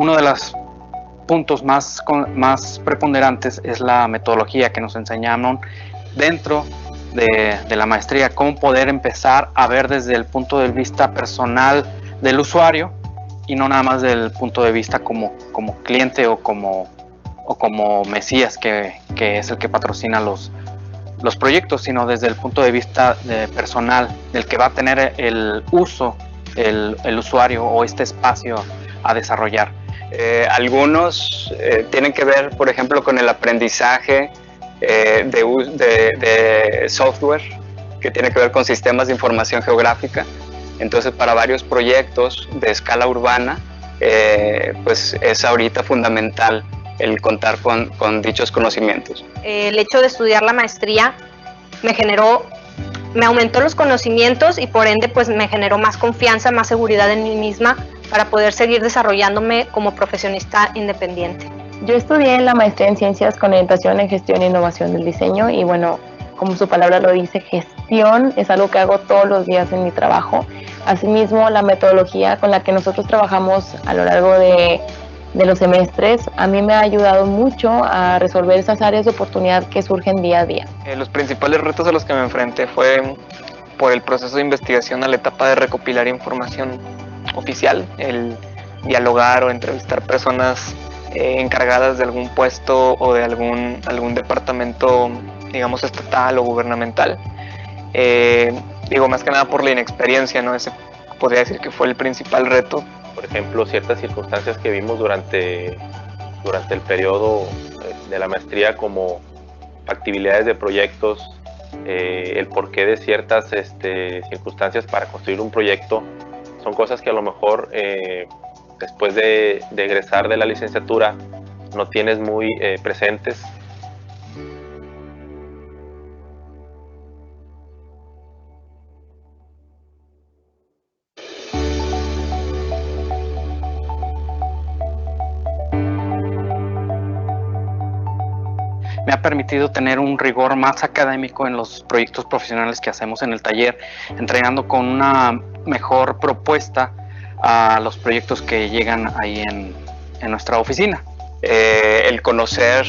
uno de los puntos más preponderantes es la metodología que nos enseñaron dentro de la maestría, cómo poder empezar a ver desde el punto de vista personal del usuario y no nada más del punto de vista como cliente o como mesías que es el que patrocina los proyectos, sino desde el punto de vista personal del que va a tener el uso el usuario o este espacio a desarrollar. Algunos tienen que ver, por ejemplo, con el aprendizaje de software, que tiene que ver con sistemas de información geográfica. Entonces, para varios proyectos de escala urbana, pues es ahorita fundamental el contar con dichos conocimientos. El hecho de estudiar la maestría me aumentó los conocimientos y por ende pues me generó más confianza, más seguridad en mí misma para poder seguir desarrollándome como profesionista independiente. Yo estudié la maestría en Ciencias con orientación en Gestión e Innovación del Diseño y bueno, como su palabra lo dice, gestión es algo que hago todos los días en mi trabajo. Asimismo, la metodología con la que nosotros trabajamos a lo largo de los semestres, a mí me ha ayudado mucho a resolver esas áreas de oportunidad que surgen día a día. Los principales retos a los que me enfrenté fue por el proceso de investigación a la etapa de recopilar información oficial, el dialogar o entrevistar personas encargadas de algún puesto o de algún departamento, digamos, estatal o gubernamental. Digo, más que nada por la inexperiencia, ¿no? Ese podría decir que fue el principal reto. Por ejemplo, ciertas circunstancias que vimos durante el periodo de la maestría, como factibilidades de proyectos, el porqué de ciertas circunstancias para construir un proyecto, son cosas que a lo mejor después de egresar de la licenciatura no tienes muy presentes. Me ha permitido tener un rigor más académico en los proyectos profesionales que hacemos en el taller, entregando con una mejor propuesta a los proyectos que llegan ahí en nuestra oficina. El conocer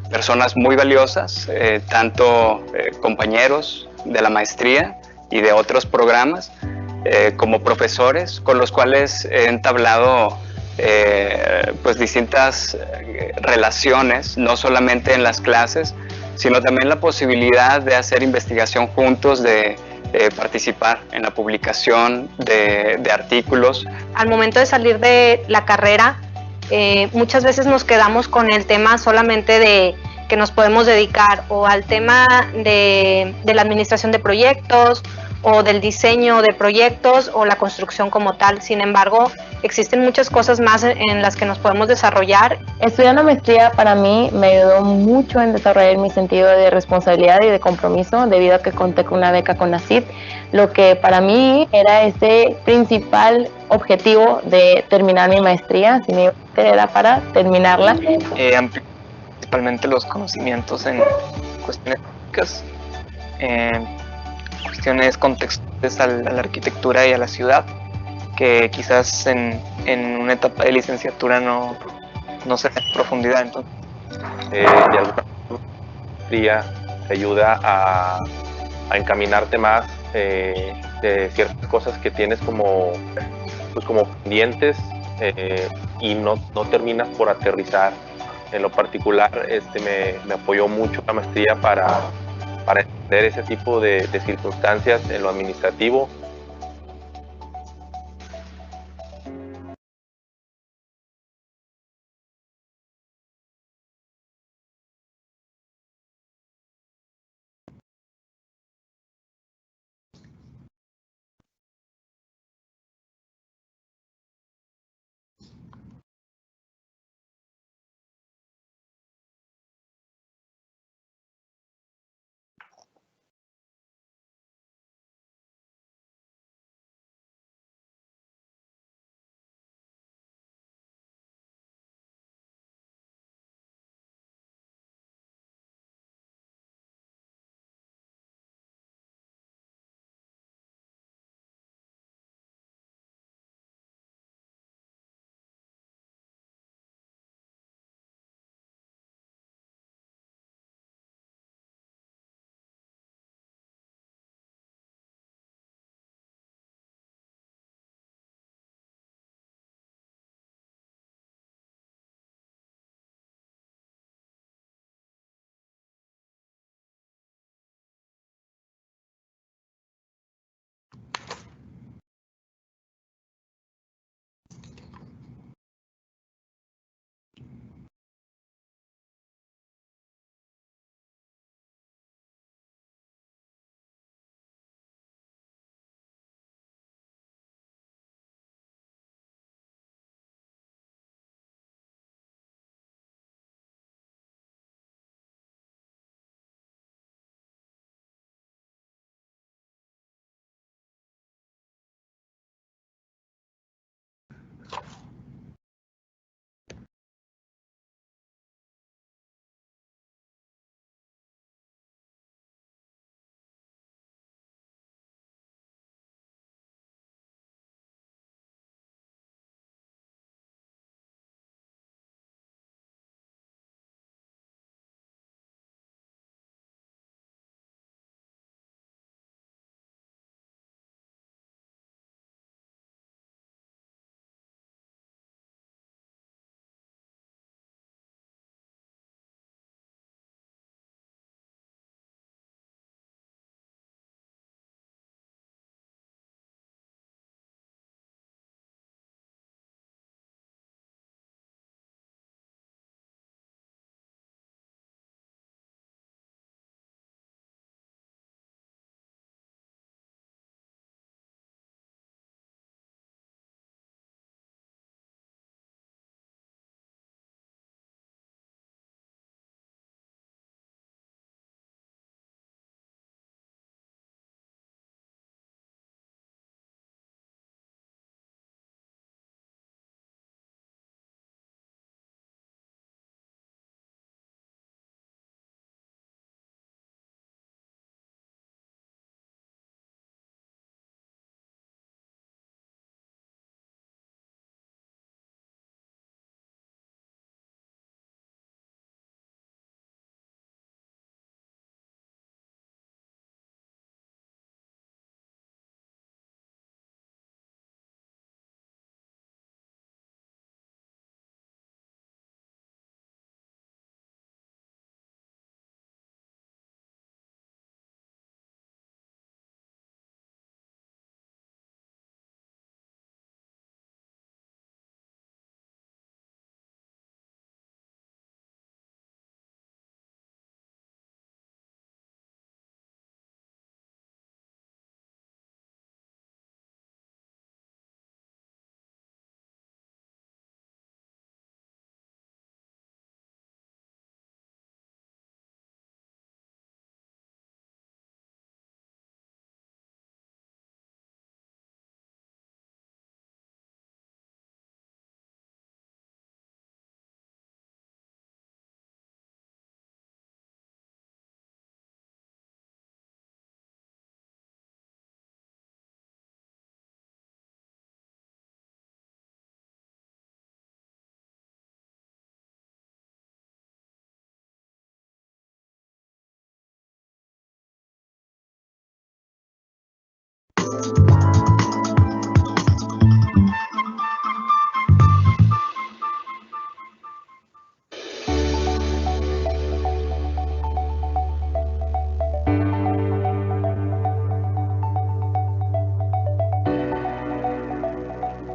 personas muy valiosas, tanto compañeros de la maestría y de otros programas, como profesores con los cuales he entablado pues distintas relaciones, no solamente en las clases, sino también la posibilidad de hacer investigación juntos, de participar en la publicación de artículos. Al momento de salir de la carrera, muchas veces nos quedamos con el tema solamente de que nos podemos dedicar o al tema de la administración de proyectos o del diseño de proyectos o la construcción como tal. Sin embargo, existen muchas cosas más en las que nos podemos desarrollar. Estudiar una maestría para mí me ayudó mucho en desarrollar mi sentido de responsabilidad y de compromiso, debido a que conté con una beca con CONACYT, lo que para mí era ese principal objetivo de terminar mi maestría, si mi maestría era para terminarla. Principalmente los conocimientos en cuestiones técnicas, cuestiones contextuales a la arquitectura y a la ciudad, que quizás en una etapa de licenciatura no se da en profundidad. Entonces, de alguna manera te ayuda a encaminarte más de ciertas cosas que tienes como pendientes, y no terminas por aterrizar. En lo particular, me apoyó mucho la maestría para entender ese tipo de circunstancias en lo administrativo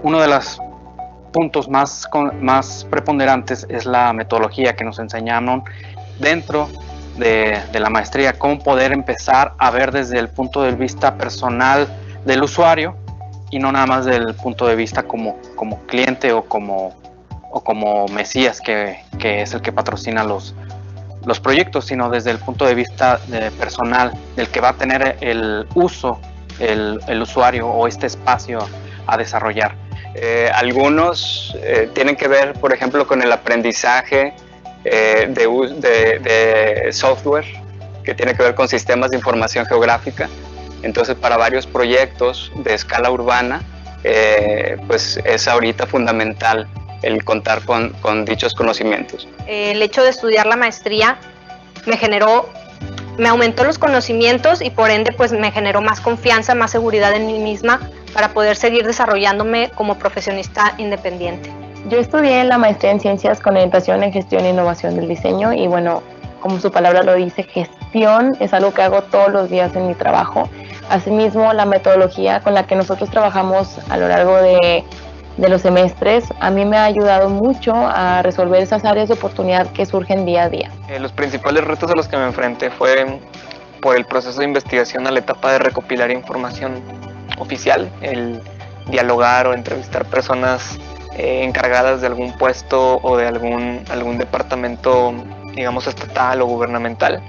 Uno de los puntos más preponderantes es la metodología que nos enseñaron dentro de la maestría, cómo poder empezar a ver desde el punto de vista personal del usuario y no nada más del punto de vista como cliente o como mesías que es el que patrocina los proyectos, sino desde el punto de vista personal del que va a tener el uso el usuario o este espacio a desarrollar. Algunos tienen que ver, por ejemplo, con el aprendizaje de software, que tiene que ver con sistemas de información geográfica. Entonces, para varios proyectos de escala urbana, pues es ahorita fundamental el contar con dichos conocimientos. El hecho de estudiar la maestría me aumentó los conocimientos y por ende pues me generó más confianza, más seguridad en mí misma para poder seguir desarrollándome como profesionista independiente. Yo estudié la maestría en Ciencias con orientación en Gestión e Innovación del Diseño y bueno, como su palabra lo dice, gestión es algo que hago todos los días en mi trabajo. Asimismo, la metodología con la que nosotros trabajamos a lo largo de los semestres a mí me ha ayudado mucho a resolver esas áreas de oportunidad que surgen día a día. Los principales retos a los que me enfrenté fue por el proceso de investigación a la etapa de recopilar información oficial, el dialogar o entrevistar personas encargadas de algún puesto o de algún departamento, digamos, estatal o gubernamental.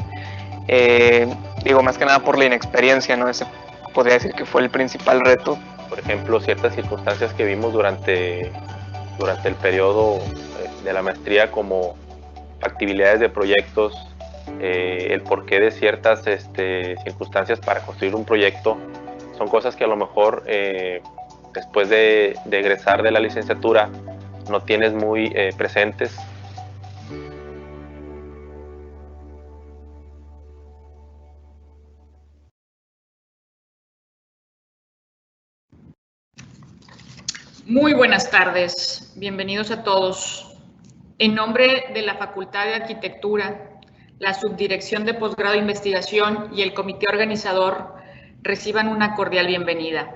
Más que nada por la inexperiencia, ¿no? Ese podría decir que fue el principal reto. Por ejemplo, ciertas circunstancias que vimos durante el periodo de la maestría, como factibilidades de proyectos, el porqué de ciertas circunstancias para construir un proyecto, son cosas que a lo mejor después de egresar de la licenciatura no tienes muy presentes. Muy buenas tardes, bienvenidos a todos. En nombre de la Facultad de Arquitectura, la Subdirección de Posgrado de Investigación y el Comité Organizador reciban una cordial bienvenida.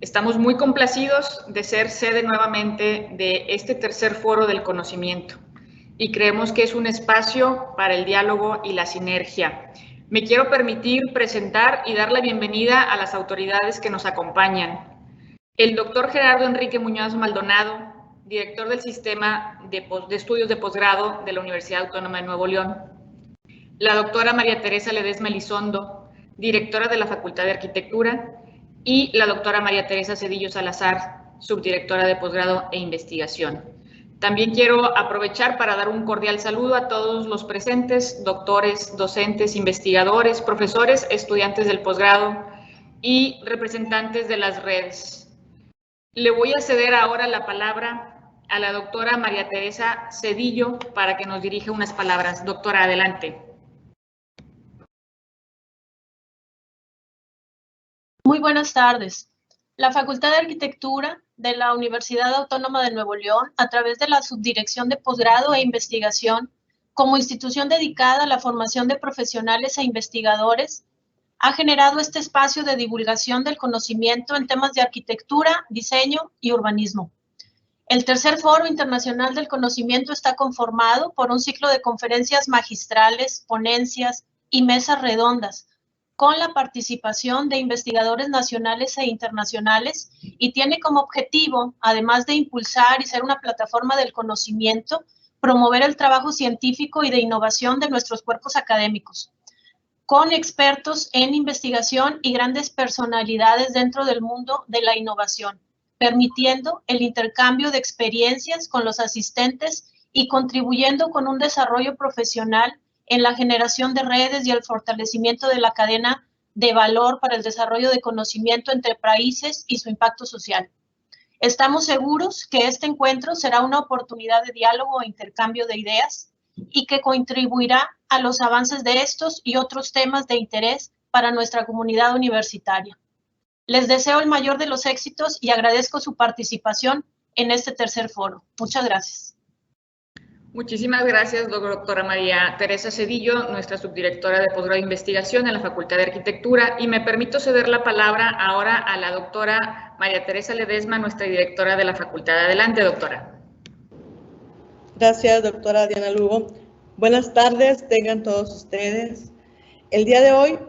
Estamos muy complacidos de ser sede nuevamente de este tercer foro del conocimiento y creemos que es un espacio para el diálogo y la sinergia. Me quiero permitir presentar y dar la bienvenida a las autoridades que nos acompañan. El doctor Gerardo Enrique Muñoz Maldonado, director del Sistema de Estudios de Posgrado de la Universidad Autónoma de Nuevo León. La doctora María Teresa Ledesma Elizondo, directora de la Facultad de Arquitectura. Y la doctora María Teresa Cedillo Salazar, subdirectora de Posgrado e Investigación. También quiero aprovechar para dar un cordial saludo a todos los presentes, doctores, docentes, investigadores, profesores, estudiantes del posgrado y representantes de las redes. Le voy a ceder ahora la palabra a la doctora María Teresa Cedillo para que nos dirija unas palabras. Doctora, adelante. Muy buenas tardes. La Facultad de Arquitectura de la Universidad Autónoma de Nuevo León, a través de la Subdirección de Posgrado e Investigación, como institución dedicada a la formación de profesionales e investigadores, ha generado este espacio de divulgación del conocimiento en temas de arquitectura, diseño y urbanismo. El tercer Foro Internacional del Conocimiento está conformado por un ciclo de conferencias magistrales, ponencias y mesas redondas, con la participación de investigadores nacionales e internacionales y tiene como objetivo, además de impulsar y ser una plataforma del conocimiento, promover el trabajo científico y de innovación de nuestros cuerpos académicos, con expertos en investigación y grandes personalidades dentro del mundo de la innovación, permitiendo el intercambio de experiencias con los asistentes y contribuyendo con un desarrollo profesional en la generación de redes y el fortalecimiento de la cadena de valor para el desarrollo de conocimiento entre países y su impacto social. Estamos seguros que este encuentro será una oportunidad de diálogo e intercambio de ideas y que contribuirá a los avances de estos y otros temas de interés para nuestra comunidad universitaria. Les deseo el mayor de los éxitos y agradezco su participación en este tercer foro. Muchas gracias. Muchísimas gracias, doctora María Teresa Cedillo, nuestra subdirectora de posgrado de investigación en la Facultad de Arquitectura, y me permito ceder la palabra ahora a la doctora María Teresa Ledesma, nuestra directora de la facultad. Adelante, doctora. Gracias, doctora Diana Lugo. Buenas tardes, tengan todos ustedes. El día de hoy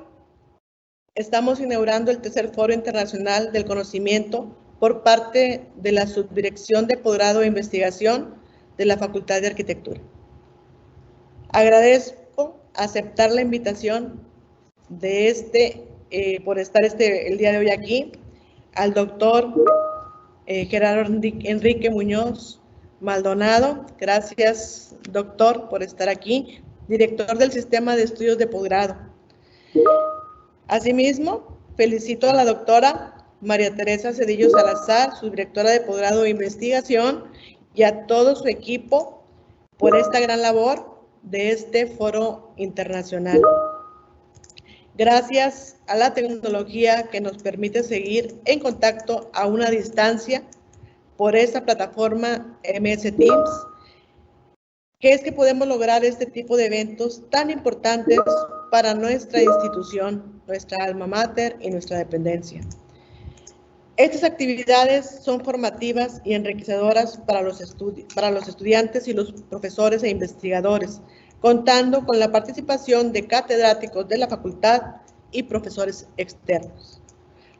estamos inaugurando el tercer Foro Internacional del Conocimiento por parte de la Subdirección de Posgrado e Investigación de la Facultad de Arquitectura. Agradezco aceptar la invitación de por estar el día de hoy aquí, al doctor Gerardo Enrique Muñoz Maldonado. Gracias, doctor, por estar aquí, director del Sistema de Estudios de Posgrado. Asimismo, felicito a la doctora María Teresa Cedillo Salazar, subdirectora de Posgrado e Investigación, y a todo su equipo por esta gran labor de este foro internacional. Gracias a la tecnología que nos permite seguir en contacto a una distancia por esta plataforma MS Teams, que es que podemos lograr este tipo de eventos tan importantes para nuestra institución, nuestra alma mater y nuestra dependencia. Estas actividades son formativas y enriquecedoras para los estudiantes y los profesores e investigadores, contando con la participación de catedráticos de la facultad y profesores externos.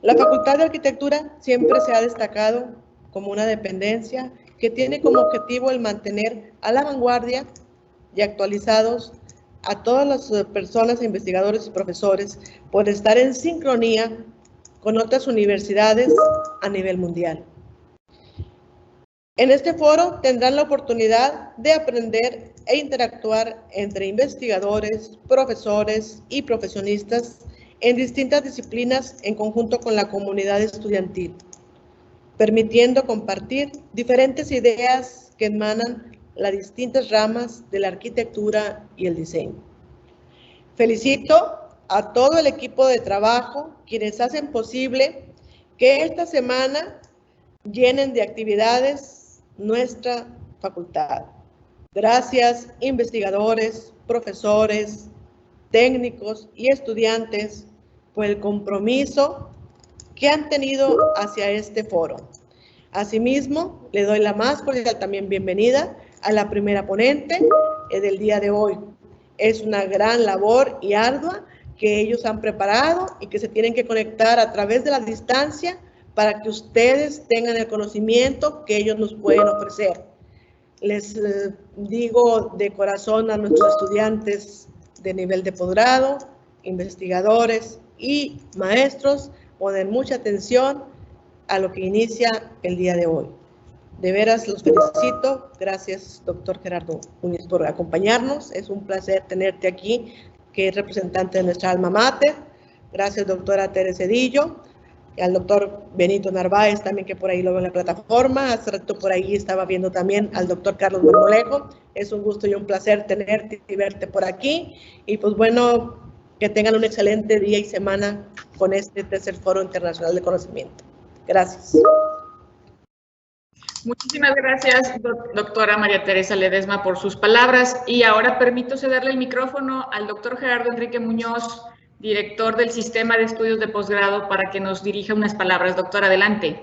La Facultad de Arquitectura siempre se ha destacado como una dependencia que tiene como objetivo el mantener a la vanguardia y actualizados a todas las personas, investigadores y profesores por estar en sincronía con otras universidades a nivel mundial. En este foro tendrán la oportunidad de aprender e interactuar entre investigadores, profesores y profesionistas en distintas disciplinas en conjunto con la comunidad estudiantil, permitiendo compartir diferentes ideas que emanan las distintas ramas de la arquitectura y el diseño. Felicito a todo el equipo de trabajo, quienes hacen posible que esta semana llenen de actividades nuestra facultad. Gracias, investigadores, profesores, técnicos y estudiantes, por el compromiso que han tenido hacia este foro. Asimismo, le doy la más cordial también bienvenida a la primera ponente del día de hoy. Es una gran labor y ardua que ellos han preparado y que se tienen que conectar a través de la distancia para que ustedes tengan el conocimiento que ellos nos pueden ofrecer. Les digo de corazón a nuestros estudiantes de nivel de posgrado, investigadores y maestros, poner mucha atención a lo que inicia el día de hoy. De veras los felicito. Gracias, doctor Gerardo Muñoz, por acompañarnos. Es un placer tenerte aquí, que es representante de nuestra alma mater. Gracias, doctora Teresa Cedillo. Y al doctor Benito Narváez también, que por ahí lo veo en la plataforma. Hace rato por ahí estaba viendo también al doctor Carlos Marmolejo. Es un gusto y un placer tenerte y verte por aquí. Y pues bueno, que tengan un excelente día y semana con este tercer Foro Internacional de Conocimiento. Gracias. Muchísimas gracias, doctora María Teresa Ledesma, por sus palabras. Y ahora permito cederle el micrófono al doctor Gerardo Enrique Muñoz, director del Sistema de Estudios de Posgrado, para que nos dirija unas palabras. Doctor, adelante.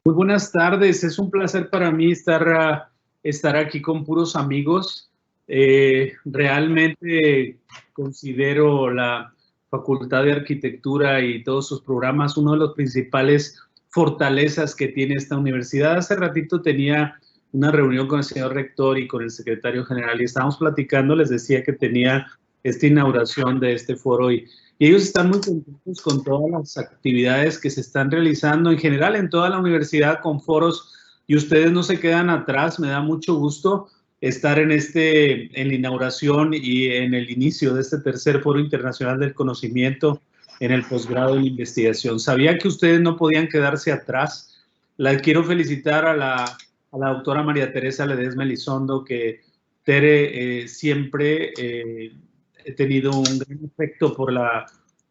Muy buenas tardes. Es un placer para mí estar aquí con puros amigos. Realmente considero la Facultad de Arquitectura y todos sus programas uno de los principales fortalezas que tiene esta universidad. Hace ratito tenía una reunión con el señor rector y con el secretario general y estábamos platicando, les decía que tenía esta inauguración de este foro y ellos están muy contentos con todas las actividades que se están realizando en general en toda la universidad con foros y ustedes no se quedan atrás. Me da mucho gusto estar en la inauguración y en el inicio de este tercer Foro Internacional del Conocimiento en el posgrado en investigación. Sabía que ustedes no podían quedarse atrás. La quiero felicitar a la doctora María Teresa Ledesma Elizondo, que Tere siempre he tenido un gran afecto por la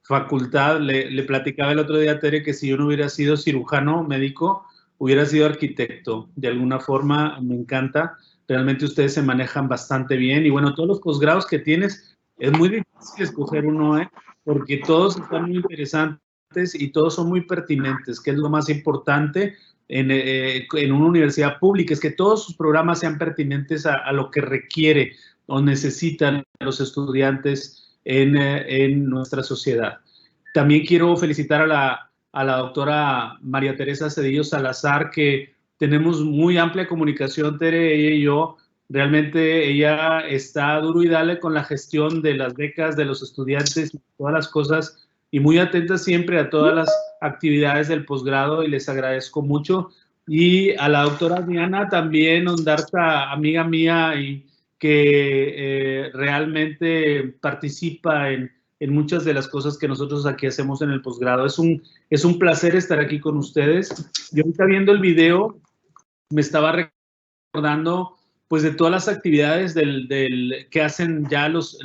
facultad. Le platicaba el otro día a Tere que si yo no hubiera sido cirujano médico, hubiera sido arquitecto. De alguna forma me encanta. Realmente ustedes se manejan bastante bien. Y bueno, todos los posgrados que tienes, es muy difícil escoger uno, porque todos están muy interesantes y todos son muy pertinentes, que es lo más importante en una universidad pública, es que todos sus programas sean pertinentes a lo que requiere o necesitan los estudiantes en nuestra sociedad. También quiero felicitar a la doctora María Teresa Cedillo Salazar, que tenemos muy amplia comunicación, Tere, ella y yo. Realmente ella está duro y dale con la gestión de las becas de los estudiantes y todas las cosas, y muy atenta siempre a todas las actividades del posgrado, y les agradezco mucho. Y a la doctora Diana también, Ondarta, amiga mía, y que realmente participa en muchas de las cosas que nosotros aquí hacemos en el posgrado. Es un placer estar aquí con ustedes. Yo ahorita viendo el video me estaba recordando pues de todas las actividades que hacen ya los,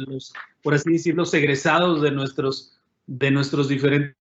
por así decirlo, los egresados de nuestros diferentes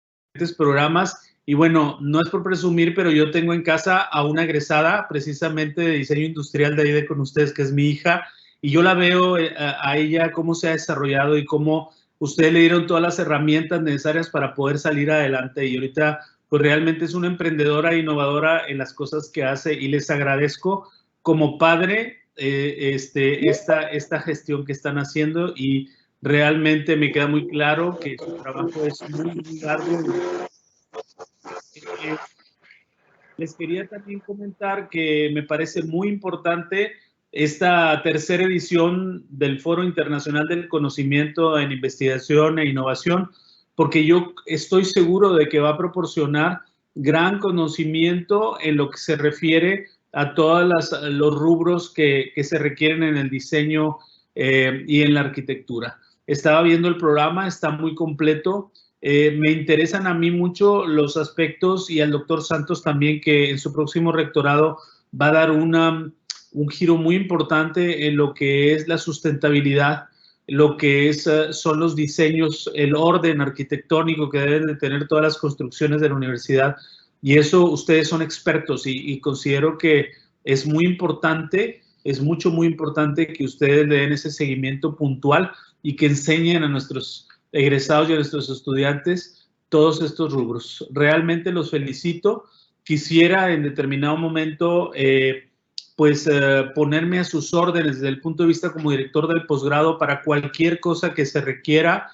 programas. Y bueno, no es por presumir, pero yo tengo en casa a una egresada precisamente de diseño industrial de ahí de con ustedes, que es mi hija, y yo la veo a ella cómo se ha desarrollado y cómo ustedes le dieron todas las herramientas necesarias para poder salir adelante, y ahorita pues realmente es una emprendedora e innovadora en las cosas que hace, y les agradezco como padre esta gestión que están haciendo, y realmente me queda muy claro que su trabajo es muy largo. Les quería también comentar que me parece muy importante esta tercera edición del Foro Internacional del Conocimiento en Investigación e Innovación, porque yo estoy seguro de que va a proporcionar gran conocimiento en lo que se refiere a todos los rubros que se requieren en el diseño y en la arquitectura. Estaba viendo el programa, está muy completo. Me interesan a mí mucho los aspectos, y al doctor Santos también, que en su próximo rectorado va a dar un giro muy importante en lo que es la sustentabilidad, lo que son los diseños, el orden arquitectónico que deben de tener todas las construcciones de la universidad. Y eso ustedes son expertos, y considero que es muy importante, es muy importante que ustedes le den ese seguimiento puntual y que enseñen a nuestros egresados y a nuestros estudiantes todos estos rubros. Realmente los felicito. Quisiera en determinado momento ponerme a sus órdenes desde el punto de vista como director del posgrado para cualquier cosa que se requiera,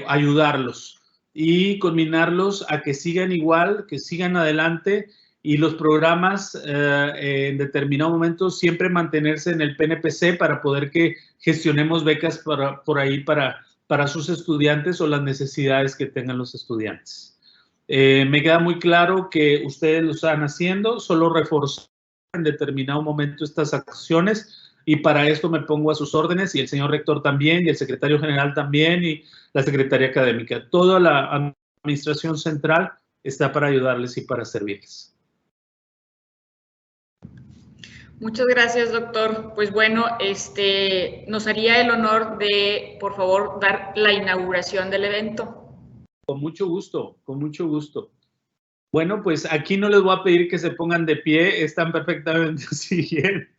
ayudarlos y combinarlos a que sigan igual, que sigan adelante, y los programas en determinado momento siempre mantenerse en el PNPC para poder que gestionemos becas por ahí para sus estudiantes o las necesidades que tengan los estudiantes. Me queda muy claro que ustedes lo están haciendo, solo reforzar en determinado momento estas acciones, y para esto me pongo a sus órdenes, y el señor rector también, y el secretario general también, y la secretaría académica. Toda la administración central está para ayudarles y para servirles. Muchas gracias, doctor. Pues bueno, nos haría el honor de, por favor, dar la inauguración del evento. Con mucho gusto, con mucho gusto. Bueno, pues aquí no les voy a pedir que se pongan de pie, están perfectamente así bien,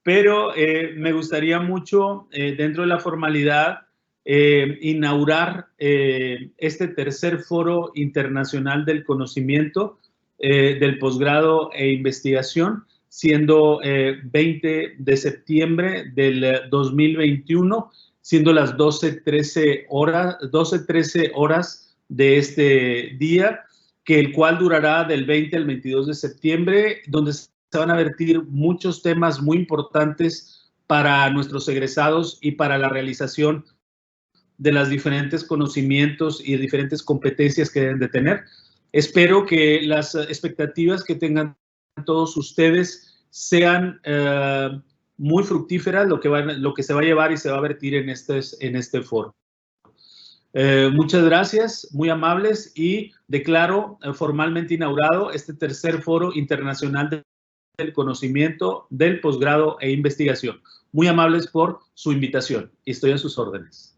pero me gustaría mucho, dentro de la formalidad, inaugurar este tercer Foro Internacional del Conocimiento del Posgrado e Investigación, siendo 20 de septiembre del 2021, siendo las 12:13 horas de este día, que el cual durará del 20 al 22 de septiembre, donde se van a vertir muchos temas muy importantes para nuestros egresados y para la realización de los diferentes conocimientos y diferentes competencias que deben de tener. Espero que las expectativas que tengan todos ustedes sean muy fructíferas, lo que se va a llevar y se va a vertir en este foro. Muchas gracias, muy amables, y declaro formalmente inaugurado este tercer Foro Internacional del Conocimiento del Posgrado e Investigación. Muy amables por su invitación, y estoy a sus órdenes.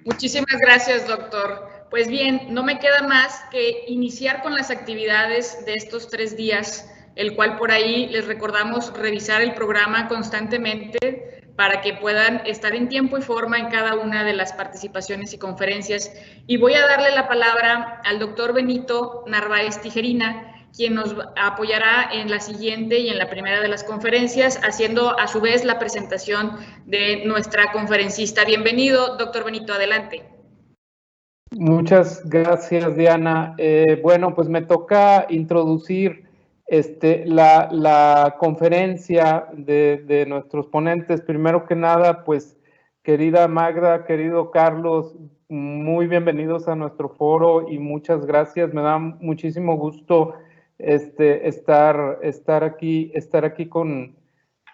Muchísimas gracias, doctor. Pues bien, no me queda más que iniciar con las actividades de estos 3 días, el cual por ahí les recordamos revisar el programa constantemente para que puedan estar en tiempo y forma en cada una de las participaciones y conferencias. Y voy a darle la palabra al doctor Benito Narváez Tijerina, quien nos apoyará en la siguiente y en la primera de las conferencias, haciendo a su vez la presentación de nuestra conferencista. Bienvenido, doctor Benito, adelante. Muchas gracias, Diana. Bueno, pues me toca introducir la conferencia de nuestros ponentes. Primero que nada, pues, querida Magda, querido Carlos, muy bienvenidos a nuestro foro y muchas gracias. Me da muchísimo gusto estar aquí con,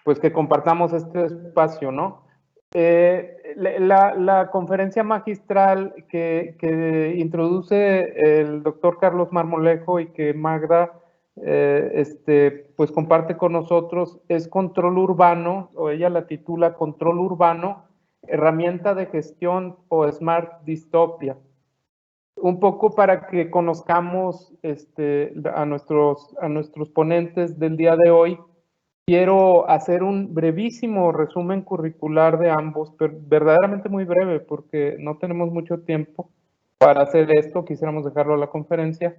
pues, que compartamos este espacio, ¿no? La conferencia magistral que introduce el doctor Carlos Marmolejo y que Magda pues comparte con nosotros es Control Urbano, o ella la titula Control Urbano, herramienta de gestión o Smart Dystopia. Un poco para que conozcamos a nuestros ponentes del día de hoy. Quiero hacer un brevísimo resumen curricular de ambos, pero verdaderamente muy breve porque no tenemos mucho tiempo para hacer esto, quisiéramos dejarlo a la conferencia.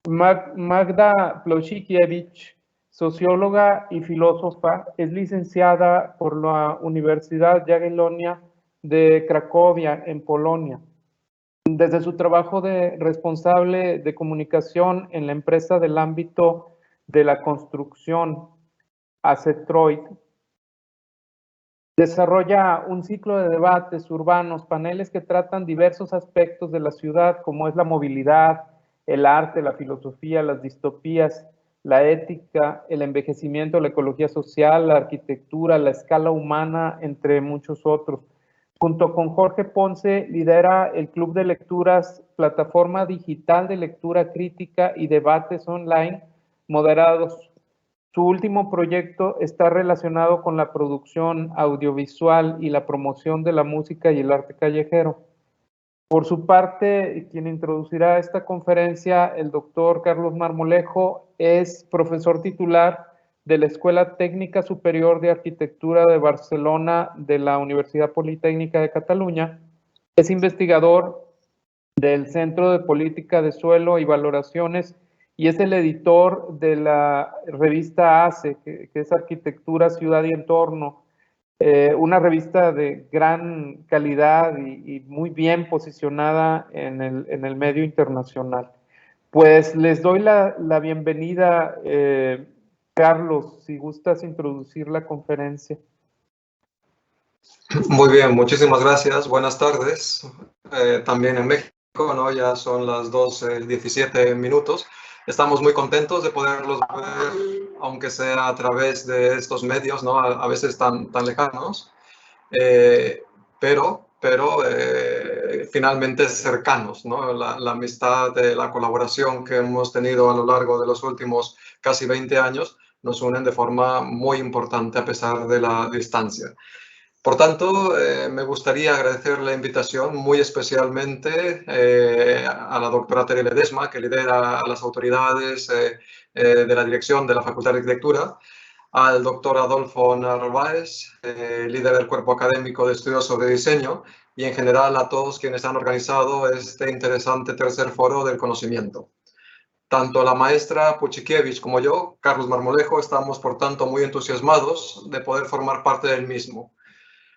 Magda Plosikiewicz, socióloga y filósofa, es licenciada por la Universidad Jagiellonia de Cracovia, en Polonia. Desde su trabajo de responsable de comunicación en la empresa del ámbito de la construcción, Acetroid, desarrolla un ciclo de debates urbanos, paneles que tratan diversos aspectos de la ciudad, como es la movilidad, el arte, la filosofía, las distopías, la ética, el envejecimiento, la ecología social, la arquitectura, la escala humana, entre muchos otros. Junto con Jorge Ponce, lidera el Club de Lecturas, plataforma digital de lectura crítica y debates online moderados. Su último proyecto está relacionado con la producción audiovisual y la promoción de la música y el arte callejero. Por su parte, quien introducirá esta conferencia, el doctor Carlos Marmolejo, es profesor titular de la Escuela Técnica Superior de Arquitectura de Barcelona de la Universidad Politécnica de Cataluña. Es investigador del Centro de Política de Suelo y Valoraciones y es el editor de la revista ACE, que es Arquitectura, Ciudad y Entorno, una revista de gran calidad y muy bien posicionada en el medio internacional. Pues les doy la bienvenida, Carlos, si gustas introducir la conferencia. Muy bien, muchísimas gracias. Buenas tardes. También en México, ¿no? Ya son las 12:17 minutos. Estamos muy contentos de poderlos ver, aunque sea a través de estos medios, ¿no? A veces tan lejanos, pero finalmente cercanos, ¿no? La amistad, la colaboración que hemos tenido a lo largo de los últimos casi 20 años nos unen de forma muy importante a pesar de la distancia. Por tanto, me gustaría agradecer la invitación muy especialmente a la doctora Tere Ledesma, que lidera a las autoridades de la dirección de la Facultad de Arquitectura, al doctor Adolfo Narváez, líder del Cuerpo Académico de Estudios sobre Diseño, y en general a todos quienes han organizado este interesante tercer foro del conocimiento. Tanto la maestra Plosikiewicz como yo, Carlos Marmolejo, estamos por tanto muy entusiasmados de poder formar parte del mismo,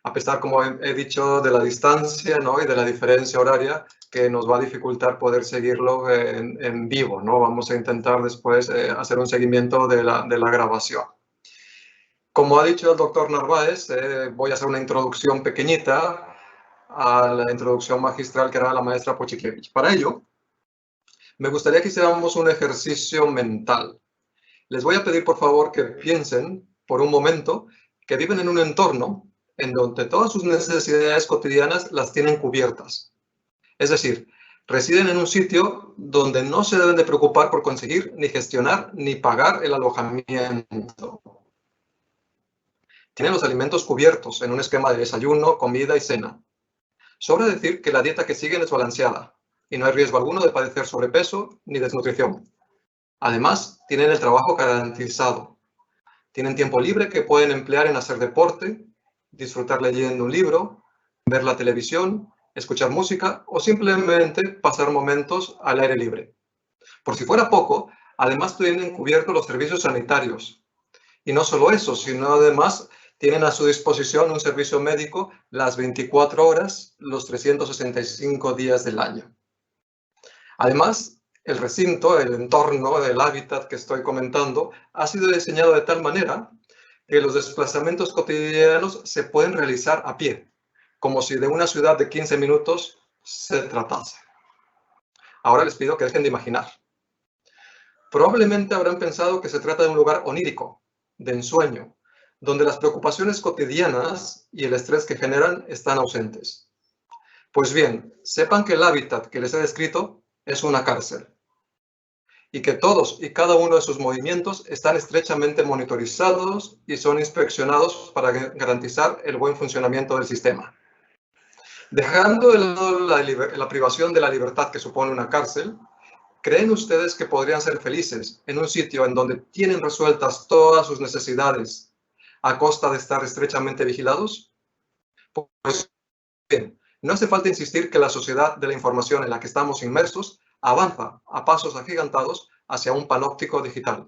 a pesar, como he dicho, de la distancia, ¿no? Y de la diferencia horaria que nos va a dificultar poder seguirlo en vivo, ¿no? Vamos a intentar después hacer un seguimiento de la grabación. Como ha dicho el doctor Narváez, voy a hacer una introducción pequeñita a la introducción magistral que hará la maestra Plosikiewicz. Para ello, me gustaría que hiciéramos un ejercicio mental. Les voy a pedir, por favor, que piensen por un momento que viven en un entorno en donde todas sus necesidades cotidianas las tienen cubiertas. Es decir, residen en un sitio donde no se deben de preocupar por conseguir, ni gestionar, ni pagar el alojamiento. Tienen los alimentos cubiertos en un esquema de desayuno, comida y cena. Sobra decir que la dieta que siguen es balanceada y no hay riesgo alguno de padecer sobrepeso ni desnutrición. Además, tienen el trabajo garantizado. Tienen tiempo libre que pueden emplear en hacer deporte, disfrutar leyendo un libro, ver la televisión, escuchar música o simplemente pasar momentos al aire libre. Por si fuera poco, además tienen cubiertos los servicios sanitarios. Y no solo eso, sino además tienen a su disposición un servicio médico las 24 horas, los 365 días del año. Además, el recinto, el entorno, el hábitat que estoy comentando, ha sido diseñado de tal manera que los desplazamientos cotidianos se pueden realizar a pie, como si de una ciudad de 15 minutos se tratase. Ahora les pido que dejen de imaginar. Probablemente habrán pensado que se trata de un lugar onírico, de ensueño, donde las preocupaciones cotidianas y el estrés que generan están ausentes. Pues bien, sepan que el hábitat que les he descrito es una cárcel y que todos y cada uno de sus movimientos están estrechamente monitorizados y son inspeccionados para garantizar el buen funcionamiento del sistema. Dejando de lado la privación de la libertad que supone una cárcel, ¿creen ustedes que podrían ser felices en un sitio en donde tienen resueltas todas sus necesidades a costa de estar estrechamente vigilados? Pues bien, no hace falta insistir que la sociedad de la información en la que estamos inmersos avanza a pasos agigantados hacia un panóptico digital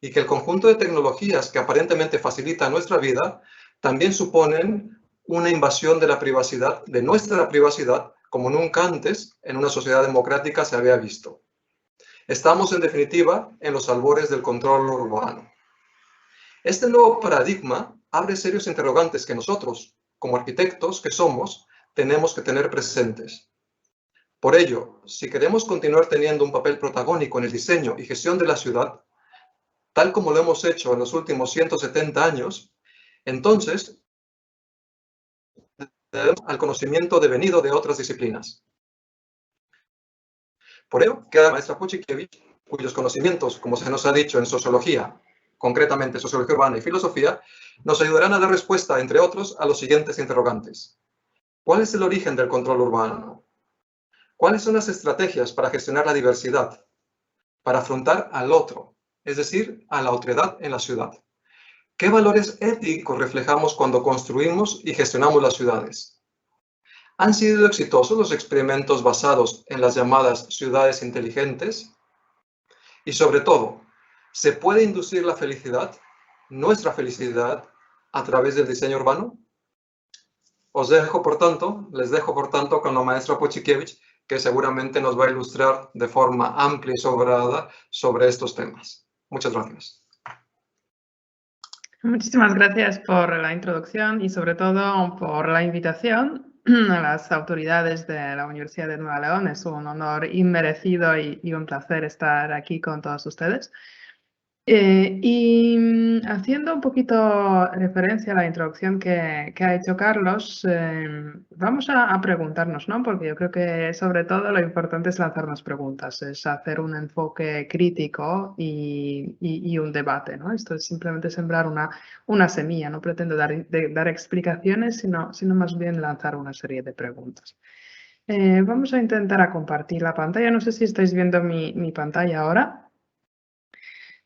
y que el conjunto de tecnologías que aparentemente facilitan nuestra vida también suponen una invasión de la privacidad, de nuestra privacidad, como nunca antes en una sociedad democrática se había visto. Estamos, en definitiva, en los albores del control urbano. Este nuevo paradigma abre serios interrogantes que nosotros, como arquitectos que somos, tenemos que tener presentes. Por ello, si queremos continuar teniendo un papel protagónico en el diseño y gestión de la ciudad, tal como lo hemos hecho en los últimos 170 años, entonces debemos al conocimiento devenido de otras disciplinas. Por ello, queda la maestra Puchikiewicz, cuyos conocimientos, como se nos ha dicho en sociología, concretamente sociología urbana y filosofía, nos ayudarán a dar respuesta, entre otros, a los siguientes interrogantes. ¿Cuál es el origen del control urbano? ¿Cuáles son las estrategias para gestionar la diversidad? Para afrontar al otro, es decir, a la otredad en la ciudad. ¿Qué valores éticos reflejamos cuando construimos y gestionamos las ciudades? ¿Han sido exitosos los experimentos basados en las llamadas ciudades inteligentes? Y sobre todo, ¿se puede inducir la felicidad, nuestra felicidad, a través del diseño urbano? Les dejo, por tanto, con la maestra Puchikiewicz, que seguramente nos va a ilustrar de forma amplia y sobrada sobre estos temas. Muchas gracias. Muchísimas gracias por la introducción y sobre todo por la invitación a las autoridades de la Universidad de Nueva León. Es un honor inmerecido y un placer estar aquí con todos ustedes. Haciendo un poquito referencia a la introducción que ha hecho Carlos, vamos a preguntarnos, ¿no? Porque yo creo que sobre todo lo importante es lanzarnos preguntas, es hacer un enfoque crítico y un debate, ¿no? Esto es simplemente sembrar una semilla, no pretendo dar explicaciones, sino más bien lanzar una serie de preguntas. Vamos a intentar compartir la pantalla, no sé si estáis viendo mi pantalla ahora.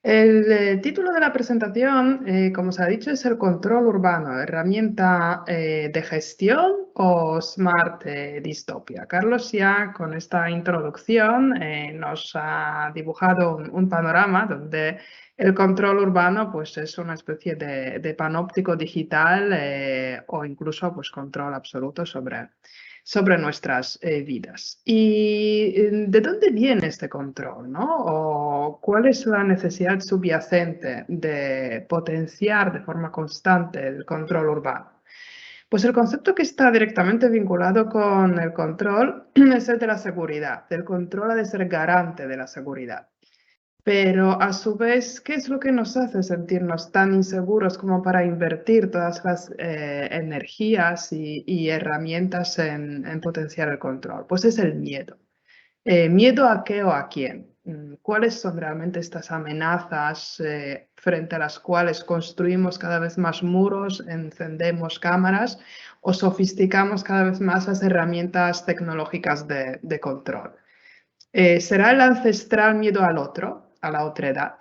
El título de la presentación, como se ha dicho, es el control urbano, herramienta de gestión o smart distopia. Carlos ya con esta introducción nos ha dibujado un panorama donde el control urbano pues, es una especie de panóptico digital o incluso pues, control absoluto sobre nuestras vidas. ¿Y de dónde viene este control, ¿no? ¿O cuál es la necesidad subyacente de potenciar de forma constante el control urbano? Pues el concepto que está directamente vinculado con el control es el de la seguridad. El control ha de ser garante de la seguridad. Pero a su vez, ¿qué es lo que nos hace sentirnos tan inseguros como para invertir todas las energías y herramientas en potenciar el control? Pues es el miedo. ¿Miedo a qué o a quién? cuáles son realmente estas amenazas frente a las cuales construimos cada vez más muros, encendemos cámaras o sofisticamos cada vez más las herramientas tecnológicas de control. ¿Será el ancestral miedo al otro, a la otredad?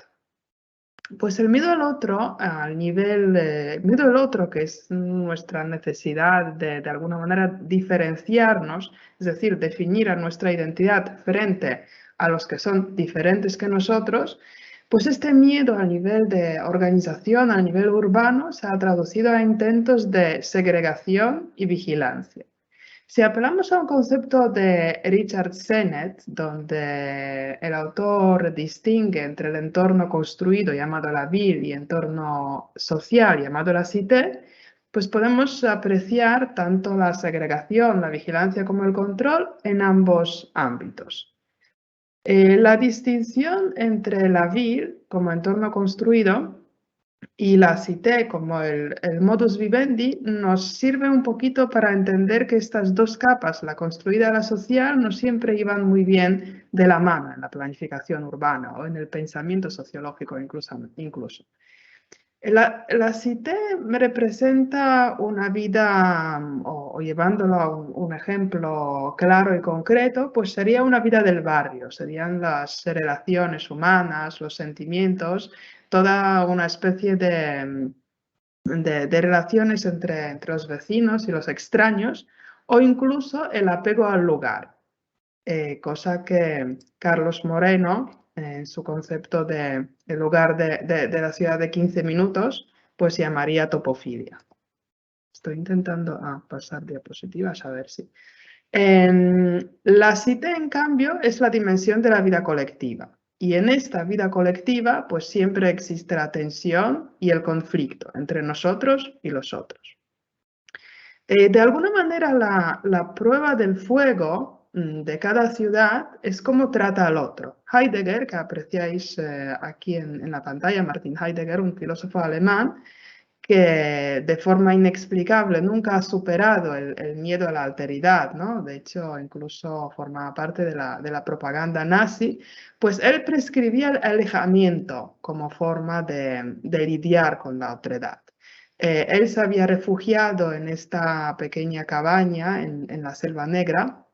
Pues el miedo al otro, miedo al otro, que es nuestra necesidad de alguna manera diferenciarnos, es decir, definir a nuestra identidad frente a los que son diferentes que nosotros, pues este miedo a nivel de organización, a nivel urbano, se ha traducido a intentos de segregación y vigilancia. Si apelamos a un concepto de Richard Sennett, donde el autor distingue entre el entorno construido llamado la ville y entorno social llamado la cité, pues podemos apreciar tanto la segregación, la vigilancia como el control en ambos ámbitos. La distinción entre la ville como entorno construido y la cité como el modus vivendi nos sirve un poquito para entender que estas dos capas, la construida y la social, no siempre iban muy bien de la mano en la planificación urbana o en el pensamiento sociológico incluso. La cité me representa una vida, o llevándolo a un ejemplo claro y concreto, pues sería una vida del barrio, serían las relaciones humanas, los sentimientos, toda una especie de relaciones entre los vecinos y los extraños, o incluso el apego al lugar, cosa que Carlos Moreno, en su concepto de el lugar de la ciudad de 15 minutos, pues llamaría topofilia. Estoy intentando pasar diapositivas, a ver si. La cité, en cambio, es la dimensión de la vida colectiva. Y en esta vida colectiva, pues siempre existe la tensión y el conflicto entre nosotros y los otros. De alguna manera, la prueba del fuego de cada ciudad es cómo trata al otro. Heidegger, que apreciáis aquí en la pantalla, Martin Heidegger, un filósofo alemán, que de forma inexplicable nunca ha superado el miedo a la alteridad, ¿no? De hecho, incluso formaba parte de la propaganda nazi, pues él prescribía el alejamiento como forma de lidiar con la otredad. Él se había refugiado en esta pequeña cabaña en la Selva Negra,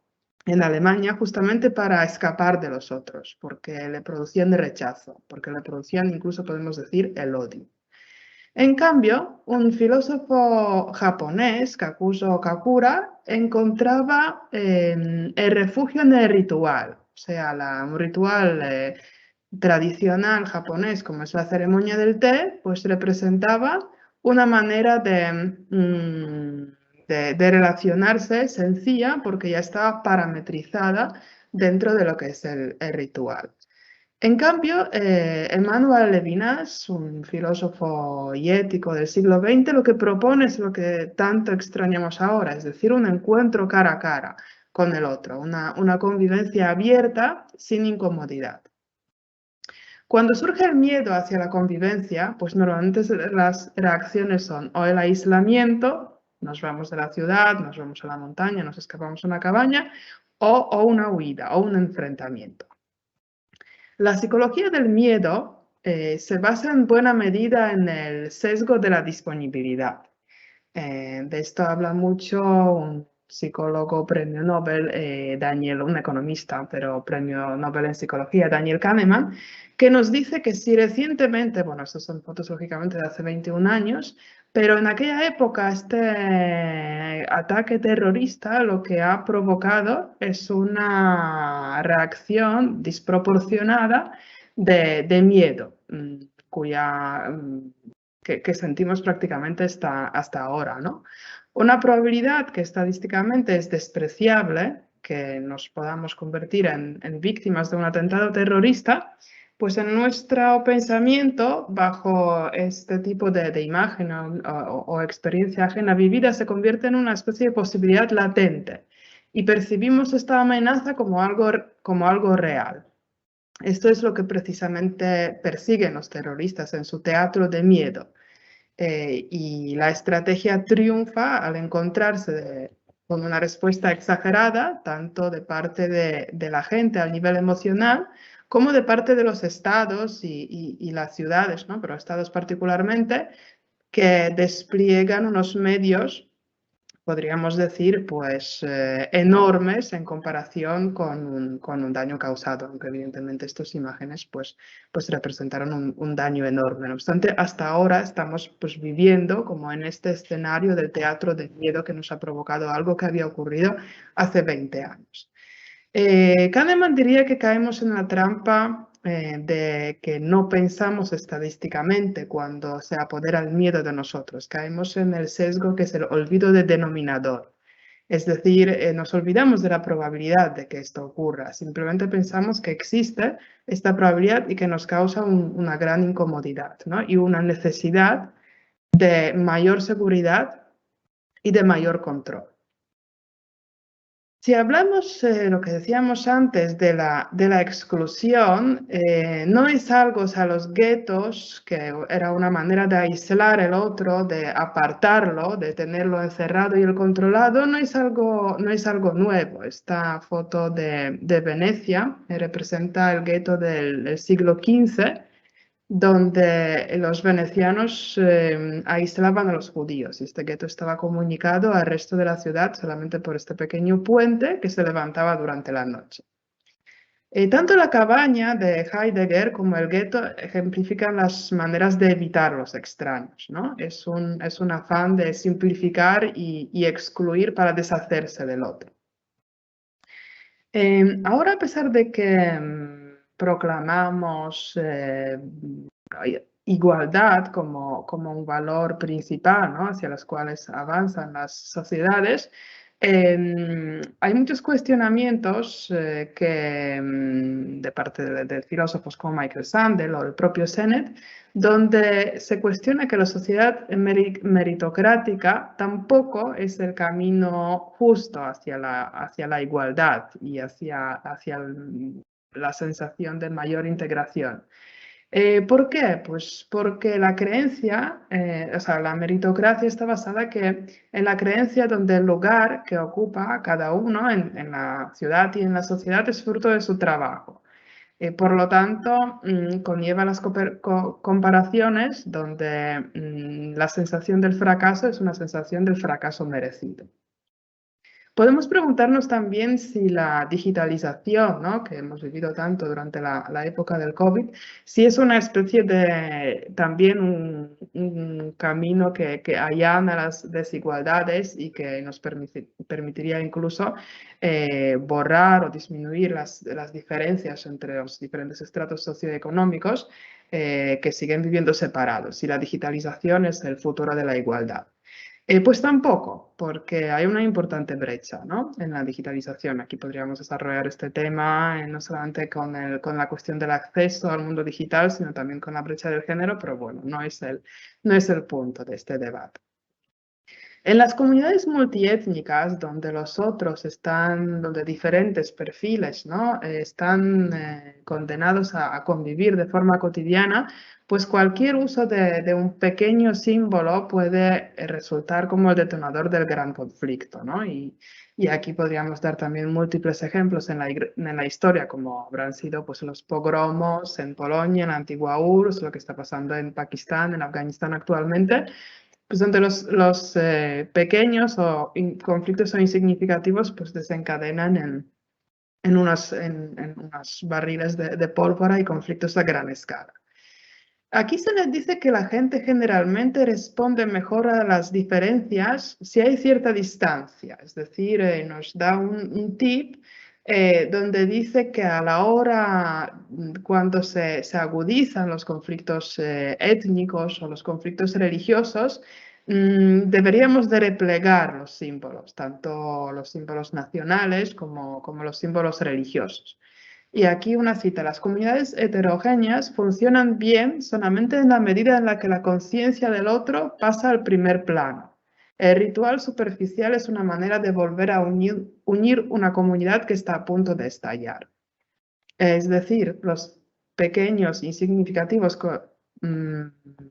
en Alemania, justamente para escapar de los otros, porque le producían el rechazo, porque le producían incluso, podemos decir, el odio. En cambio, un filósofo japonés, Kakuzo Kakura, encontraba el refugio en el ritual, o sea, un ritual tradicional japonés, como es la ceremonia del té, pues representaba una manera de relacionarse sencilla, porque ya estaba parametrizada dentro de lo que es el ritual. En cambio, Emmanuel Levinas, un filósofo y ético del siglo XX, lo que propone es lo que tanto extrañamos ahora, es decir, un encuentro cara a cara con el otro, una convivencia abierta sin incomodidad. Cuando surge el miedo hacia la convivencia, pues normalmente las reacciones son o el aislamiento, nos vamos de la ciudad, nos vamos a la montaña, nos escapamos a una cabaña, o una huida o un enfrentamiento. La psicología del miedo se basa en buena medida en el sesgo de la disponibilidad. De esto habla mucho un psicólogo premio Nobel, un economista, pero premio Nobel en psicología, Daniel Kahneman, que nos dice que si recientemente, bueno, estos son fotos lógicamente de hace 21 años, pero en aquella época este ataque terrorista lo que ha provocado es una reacción desproporcionada de miedo, que sentimos prácticamente hasta ahora, ¿no? Una probabilidad que estadísticamente es despreciable, que nos podamos convertir en víctimas de un atentado terrorista, pues en nuestro pensamiento, bajo este tipo de imagen o experiencia ajena vivida, se convierte en una especie de posibilidad latente y percibimos esta amenaza como algo real. Esto es lo que precisamente persiguen los terroristas en su teatro de miedo. Y la estrategia triunfa al encontrarse con una respuesta exagerada, tanto de parte de la gente a nivel emocional, como de parte de los estados y las ciudades, ¿no? Pero estados particularmente, que despliegan unos medios, podríamos decir, pues enormes en comparación con un daño causado, aunque evidentemente estas imágenes pues representaron un daño enorme. No obstante, hasta ahora estamos pues viviendo como en este escenario del teatro del miedo que nos ha provocado algo que había ocurrido hace 20 años. Kahneman diría que caemos en la trampa de que no pensamos estadísticamente cuando se apodera el miedo de nosotros. Caemos en el sesgo que es el olvido de denominador. Es decir, nos olvidamos de la probabilidad de que esto ocurra. Simplemente pensamos que existe esta probabilidad y que nos causa una gran incomodidad, ¿no? Y una necesidad de mayor seguridad y de mayor control. Si hablamos, lo que decíamos antes, de la exclusión, no es algo, o sea, los guetos, que era una manera de aislar el otro, de apartarlo, de tenerlo encerrado y controlado, no es algo nuevo. Esta foto de Venecia representa el gueto del siglo XV, donde los venecianos aislaban a los judíos. Este gueto estaba comunicado al resto de la ciudad solamente por este pequeño puente que se levantaba durante la noche. Tanto la cabaña de Heidegger como el gueto ejemplifican las maneras de evitar los extraños, ¿no? Es un afán de simplificar y excluir para deshacerse del otro. Ahora, a pesar de que proclamamos igualdad como un valor principal, ¿no? Hacia los cuales avanzan las sociedades, hay muchos cuestionamientos de parte de filósofos como Michael Sandel o el propio Sennett, donde se cuestiona que la sociedad meritocrática tampoco es el camino justo hacia la igualdad y hacia la sensación de mayor integración. ¿Por qué? Pues porque la creencia, o sea, la meritocracia está basada en la creencia donde el lugar que ocupa cada uno en la ciudad y en la sociedad es fruto de su trabajo. Por lo tanto, conlleva las comparaciones donde la sensación del fracaso es una sensación del fracaso merecido. Podemos preguntarnos también si la digitalización, ¿no? Que hemos vivido tanto durante la época del COVID, si es una especie de también un camino que allana las desigualdades y que nos permitiría incluso borrar o disminuir las diferencias entre los diferentes estratos socioeconómicos que siguen viviendo separados, si la digitalización es el futuro de la igualdad. Pues tampoco, porque hay una importante brecha, ¿no? En la digitalización. Aquí podríamos desarrollar este tema no solamente con la cuestión del acceso al mundo digital, sino también con la brecha del género, pero bueno, no es el punto de este debate. En las comunidades multiétnicas, donde los otros donde diferentes perfiles, ¿no? Están condenados a convivir de forma cotidiana, pues cualquier uso de un pequeño símbolo puede resultar como el detonador del gran conflicto, ¿no? Y aquí podríamos dar también múltiples ejemplos en la historia, como habrán sido pues, los pogromos en Polonia, en la antigua URSS, lo que está pasando en Pakistán, en Afganistán actualmente, pues donde los pequeños conflictos o insignificativos pues desencadenan en unas barriles de pólvora y conflictos a gran escala. Aquí se les dice que la gente generalmente responde mejor a las diferencias si hay cierta distancia, es decir, nos da un tip donde dice que a la hora cuando se agudizan los conflictos étnicos o los conflictos religiosos, deberíamos de replegar los símbolos, tanto los símbolos nacionales como los símbolos religiosos. Y aquí una cita: las comunidades heterogéneas funcionan bien solamente en la medida en la que la conciencia del otro pasa al primer plano. El ritual superficial es una manera de volver a unir una comunidad que está a punto de estallar. Es decir, los pequeños, insignificativos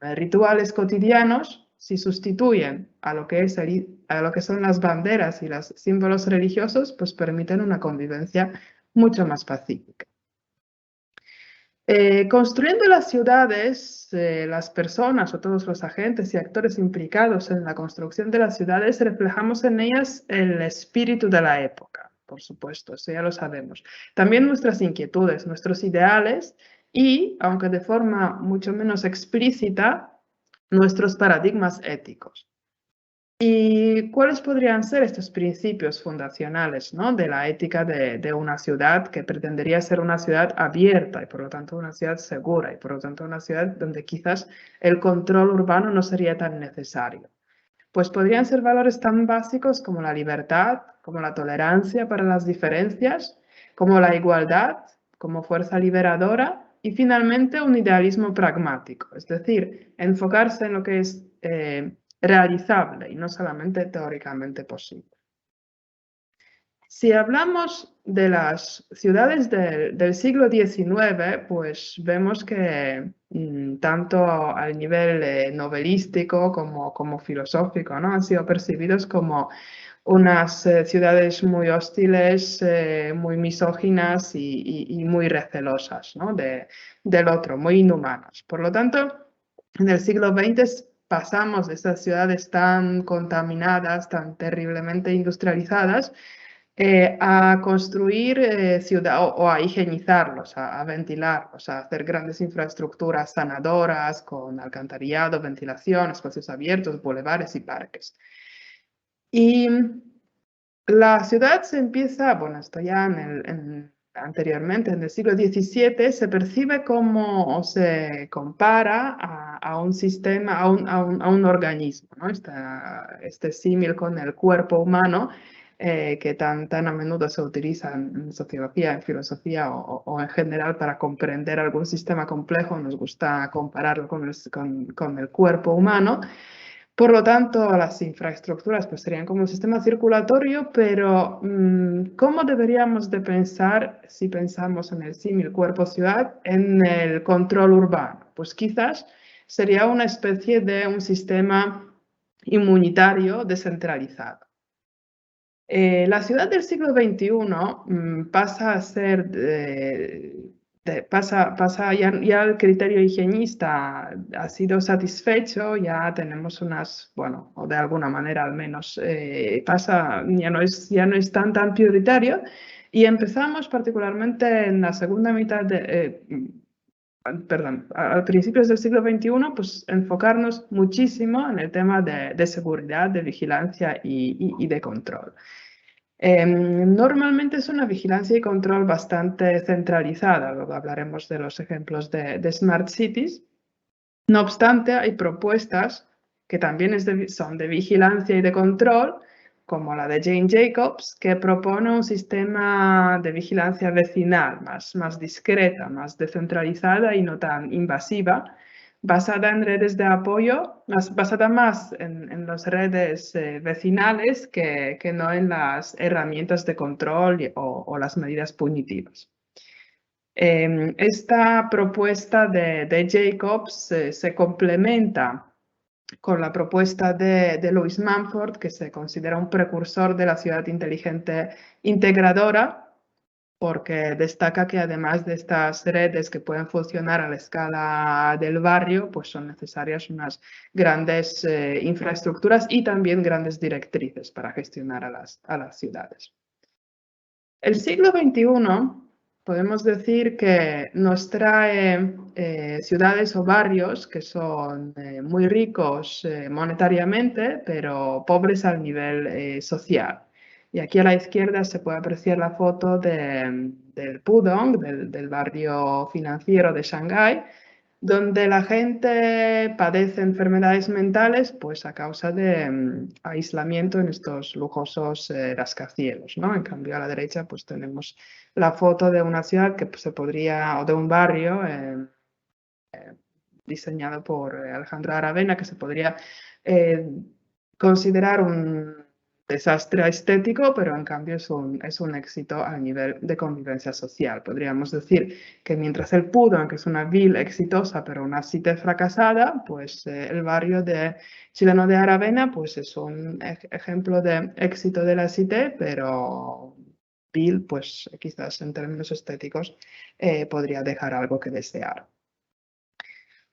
rituales cotidianos, si sustituyen a lo que son las banderas y los símbolos religiosos, pues permiten una convivencia mucho más pacífica. Construyendo las ciudades, las personas o todos los agentes y actores implicados en la construcción de las ciudades, reflejamos en ellas el espíritu de la época, por supuesto, eso ya lo sabemos. También nuestras inquietudes, nuestros ideales y, aunque de forma mucho menos explícita, nuestros paradigmas éticos. ¿Y cuáles podrían ser estos principios fundacionales, ¿no?, de la ética de una ciudad que pretendería ser una ciudad abierta y por lo tanto una ciudad segura y por lo tanto una ciudad donde quizás el control urbano no sería tan necesario? Pues podrían ser valores tan básicos como la libertad, como la tolerancia para las diferencias, como la igualdad, como fuerza liberadora y finalmente un idealismo pragmático, es decir, enfocarse en lo que es realizable y no solamente teóricamente posible. Si hablamos de las ciudades del siglo XIX, pues vemos que tanto al nivel novelístico como filosófico, ¿no?, han sido percibidos como unas ciudades muy hostiles, muy misóginas y muy recelosas, ¿no?, del otro, muy inhumanas. Por lo tanto, en el siglo XX pasamos de estas ciudades tan contaminadas, tan terriblemente industrializadas, a construir o a higienizarlos, a ventilarlos, a hacer grandes infraestructuras sanadoras con alcantarillado, ventilación, espacios abiertos, bulevares y parques. Y la ciudad se empieza, bueno, esto ya anteriormente, en el siglo XVII, se percibe como, o se compara a un sistema, a un organismo, ¿no? Este símil con el cuerpo humano, que tan a menudo se utiliza en sociología, en filosofía o en general para comprender algún sistema complejo, nos gusta compararlo con el cuerpo humano. Por lo tanto, las infraestructuras pues, serían como un sistema circulatorio, pero ¿cómo deberíamos de pensar, si pensamos en el símil cuerpo-ciudad, en el control urbano? Pues quizás sería una especie de un sistema inmunitario descentralizado. La ciudad del siglo XXI pasa a ser, ya el criterio higienista ha sido satisfecho, ya tenemos bueno, o de alguna manera al menos, ya no es tan prioritario, y empezamos particularmente en la segunda mitad a principios del siglo XXI, pues enfocarnos muchísimo en el tema de seguridad, de vigilancia y de control. Normalmente es una vigilancia y control bastante centralizada, luego hablaremos de los ejemplos de Smart Cities. No obstante, hay propuestas que también son de vigilancia y de control, como la de Jane Jacobs, que propone un sistema de vigilancia vecinal más discreta, más descentralizada y no tan invasiva, basada en redes de apoyo, basada más en las redes vecinales que no en las herramientas de control o las medidas punitivas. Esta propuesta de Jacobs se complementa con la propuesta de Lewis Mumford, que se considera un precursor de la ciudad inteligente integradora, porque destaca que además de estas redes que pueden funcionar a la escala del barrio, pues son necesarias unas grandes infraestructuras y también grandes directrices para gestionar a las ciudades. El siglo XXI podemos decir que nos trae ciudades o barrios que son muy ricos monetariamente, pero pobres al nivel social. Y aquí a la izquierda se puede apreciar la foto del Pudong, del barrio financiero de Shanghái, donde la gente padece enfermedades mentales pues a causa de aislamiento en estos lujosos rascacielos, ¿no? En cambio a la derecha pues tenemos la foto de una ciudad que se podría, o de un barrio diseñado por Alejandro Aravena, que se podría considerar un desastre estético, pero en cambio es un éxito a nivel de convivencia social. Podríamos decir que mientras el Pudong, que es una ville exitosa, pero una cité fracasada, pues el barrio chileno de Aravena pues es un ejemplo de éxito de la cité, pero vil, pues quizás en términos estéticos podría dejar algo que desear.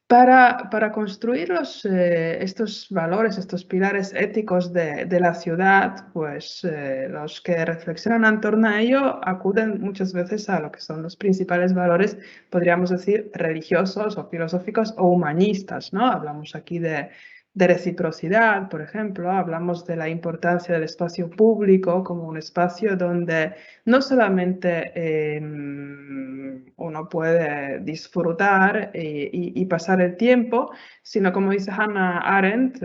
Para construir estos valores, estos pilares éticos de la ciudad, pues los que reflexionan en torno a ello acuden muchas veces a lo que son los principales valores, podríamos decir, religiosos o filosóficos o humanistas, ¿no? Hablamos aquí de reciprocidad, por ejemplo, hablamos de la importancia del espacio público como un espacio donde no solamente uno puede disfrutar y pasar el tiempo, sino como dice Hannah Arendt,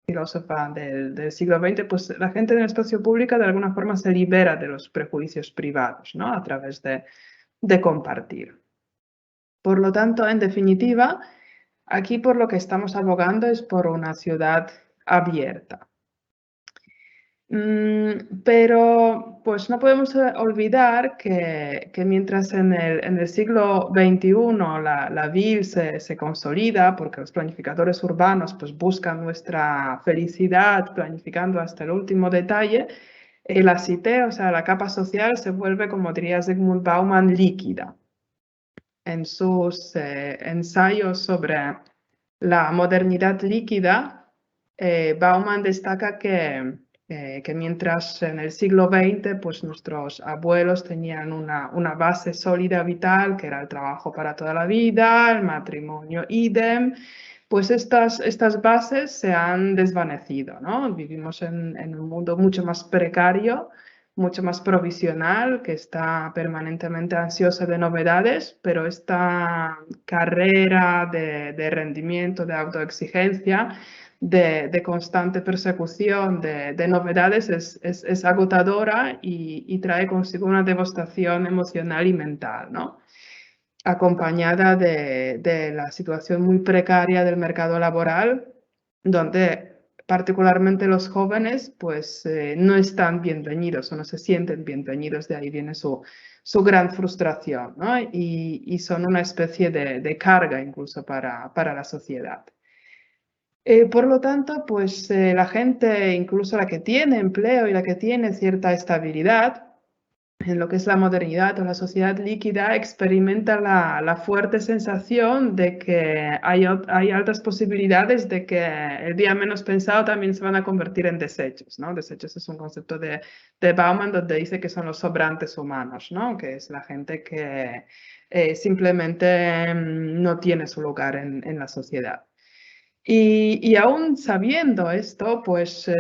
filósofa del siglo XX, pues la gente en el espacio público de alguna forma se libera de los prejuicios privados, ¿no? A través de compartir. Por lo tanto, en definitiva, aquí por lo que estamos abogando es por una ciudad abierta. Pero pues no podemos olvidar que mientras en el siglo XXI la ville se consolida, porque los planificadores urbanos pues buscan nuestra felicidad planificando hasta el último detalle, la cité, o sea, la capa social se vuelve, como diría Zygmunt Bauman, líquida. En sus ensayos sobre la modernidad líquida, Bauman destaca que mientras en el siglo XX pues nuestros abuelos tenían una base sólida vital, que era el trabajo para toda la vida, el matrimonio idem, pues estas bases se han desvanecido, ¿no? Vivimos en un mundo mucho más precario, mucho más provisional, que está permanentemente ansioso de novedades, pero esta carrera de rendimiento, de autoexigencia, de constante persecución de novedades es agotadora y trae consigo una devastación emocional y mental, ¿no? Acompañada de la situación muy precaria del mercado laboral, donde particularmente los jóvenes pues no están bienvenidos o no se sienten bienvenidos, de ahí viene su gran frustración, ¿no? Y son una especie de carga incluso para la sociedad. Por lo tanto, pues la gente, incluso la que tiene empleo y la que tiene cierta estabilidad, en lo que es la modernidad o la sociedad líquida, experimenta la fuerte sensación de que hay altas posibilidades de que el día menos pensado también se van a convertir en desechos, ¿no? Desechos es un concepto de Bauman donde dice que son los sobrantes humanos, ¿no? Que es la gente que simplemente no tiene su lugar en la sociedad. Y aún sabiendo esto, pues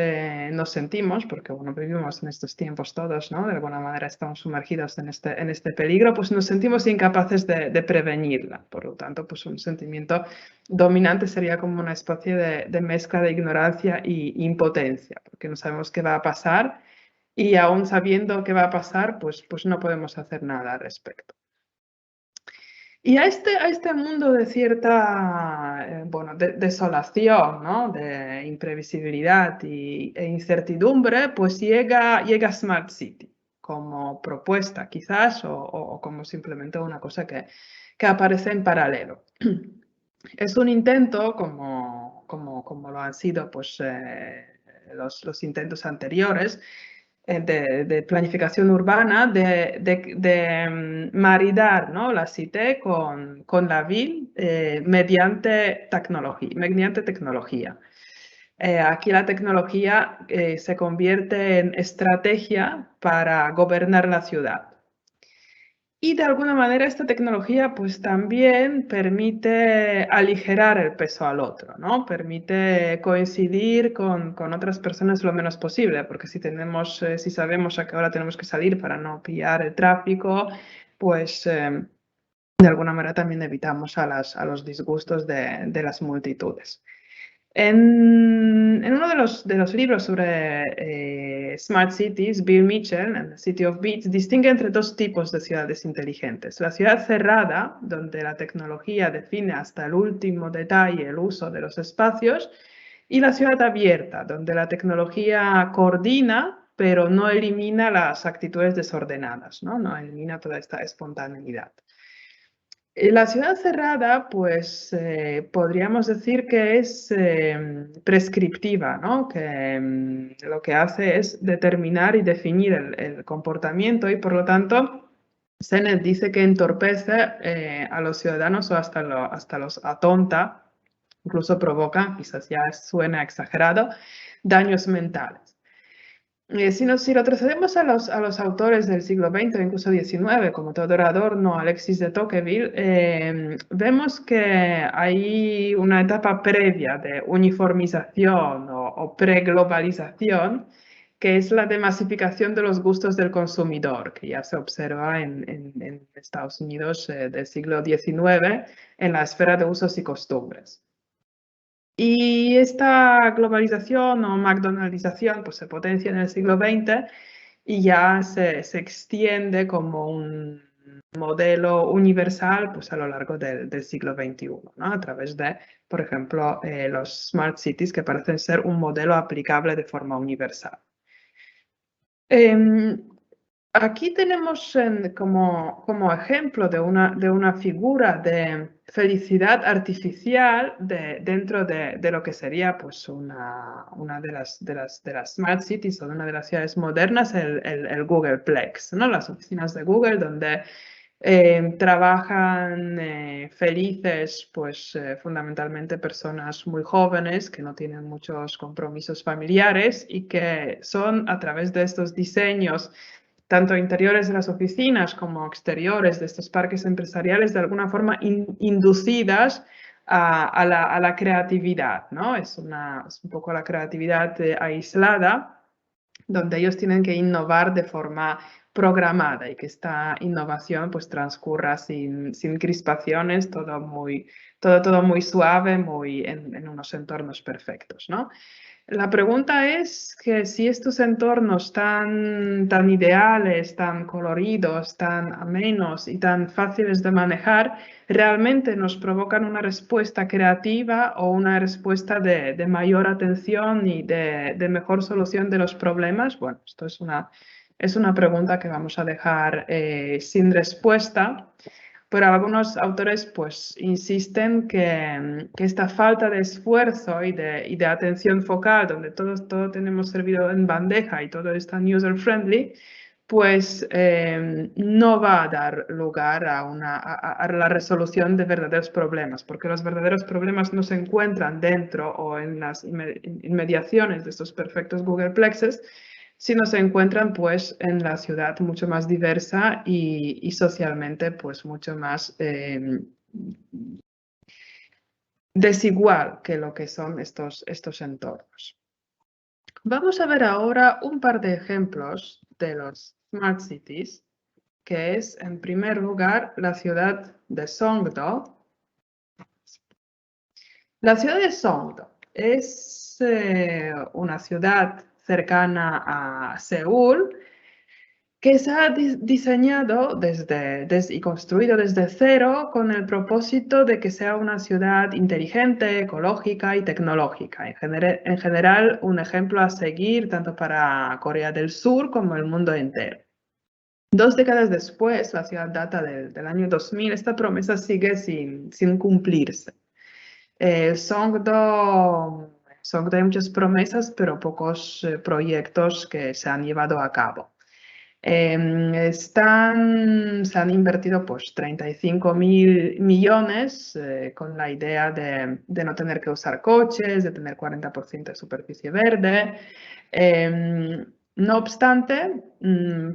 nos sentimos, porque bueno, vivimos en estos tiempos todos, ¿no? De alguna manera estamos sumergidos en este peligro, pues nos sentimos incapaces de prevenirla. Por lo tanto, pues un sentimiento dominante sería como una especie de mezcla de ignorancia e impotencia, porque no sabemos qué va a pasar y aún sabiendo qué va a pasar, pues no podemos hacer nada al respecto. Y a este mundo de cierta desolación, ¿no? De imprevisibilidad e incertidumbre, pues llega Smart City como propuesta quizás o como simplemente una cosa que aparece en paralelo. Es un intento, como lo han sido pues, los intentos anteriores, de planificación urbana, de maridar, ¿no? La cité con la ville mediante tecnología. Aquí la tecnología se convierte en estrategia para gobernar la ciudad. Y de alguna manera esta tecnología pues también permite aligerar el peso al otro, ¿no? Permite coincidir con otras personas lo menos posible, porque si sabemos a qué hora tenemos que salir para no pillar el tráfico, pues de alguna manera también evitamos a los disgustos de las multitudes. En uno de los libros sobre Smart Cities, Bill Mitchell, en The City of Bits, distingue entre dos tipos de ciudades inteligentes. La ciudad cerrada, donde la tecnología define hasta el último detalle el uso de los espacios, y la ciudad abierta, donde la tecnología coordina, pero no elimina las actitudes desordenadas, no elimina toda esta espontaneidad. La ciudad cerrada, pues podríamos decir que es prescriptiva, ¿no? Que lo que hace es determinar y definir el comportamiento y por lo tanto Sennett dice que entorpece a los ciudadanos o hasta los atonta, incluso provoca, quizás ya suena exagerado, daños mentales. Si lo trasladamos a los autores del siglo XX o incluso XIX, como Theodor Adorno, Alexis de Tocqueville, vemos que hay una etapa previa de uniformización o preglobalización, que es la demasificación de los gustos del consumidor, que ya se observa en Estados Unidos del siglo XIX en la esfera de usos y costumbres. Y esta globalización o McDonaldización pues, se potencia en el siglo XX y ya se extiende como un modelo universal pues, a lo largo del siglo XXI, ¿no? A través de, por ejemplo, los Smart Cities, que parecen ser un modelo aplicable de forma universal. Aquí tenemos como ejemplo de una figura de felicidad artificial dentro de lo que sería pues, una de las Smart Cities o de una de las ciudades modernas, el Googleplex, ¿no? Las oficinas de Google donde trabajan felices pues, fundamentalmente personas muy jóvenes que no tienen muchos compromisos familiares y que son a través de estos diseños tanto interiores de las oficinas como exteriores de estos parques empresariales, de alguna forma inducidas a la creatividad, ¿no? Es un poco la creatividad aislada, donde ellos tienen que innovar de forma programada y que esta innovación pues transcurra sin crispaciones, todo muy suave, en unos entornos perfectos, ¿no? La pregunta es que si estos entornos tan ideales, tan coloridos, tan amenos y tan fáciles de manejar, realmente nos provocan una respuesta creativa o una respuesta de mayor atención y de mejor solución de los problemas. Bueno, esto es una pregunta que vamos a dejar sin respuesta. Pero algunos autores pues, insisten que esta falta de esfuerzo y de atención focal, donde todo tenemos servido en bandeja y todo es tan user-friendly, pues no va a dar lugar a la resolución de verdaderos problemas, porque los verdaderos problemas no se encuentran dentro o en las inmediaciones de estos perfectos Googleplexes, sino se encuentran pues en la ciudad mucho más diversa y socialmente pues mucho más desigual que lo que son estos entornos. Vamos a ver ahora un par de ejemplos de los Smart Cities, que es en primer lugar la ciudad de Songdo. La ciudad de Songdo es una ciudad cercana a Seúl, que se ha diseñado y construido desde cero con el propósito de que sea una ciudad inteligente, ecológica y tecnológica. En general, un ejemplo a seguir tanto para Corea del Sur como el mundo entero. 2 décadas después, la ciudad data del año 2000, esta promesa sigue sin cumplirse. Songdo hay muchas promesas, pero pocos proyectos que se han llevado a cabo. Se han invertido pues 35.000 millones con la idea de no tener que usar coches, de tener 40% de superficie verde. No obstante,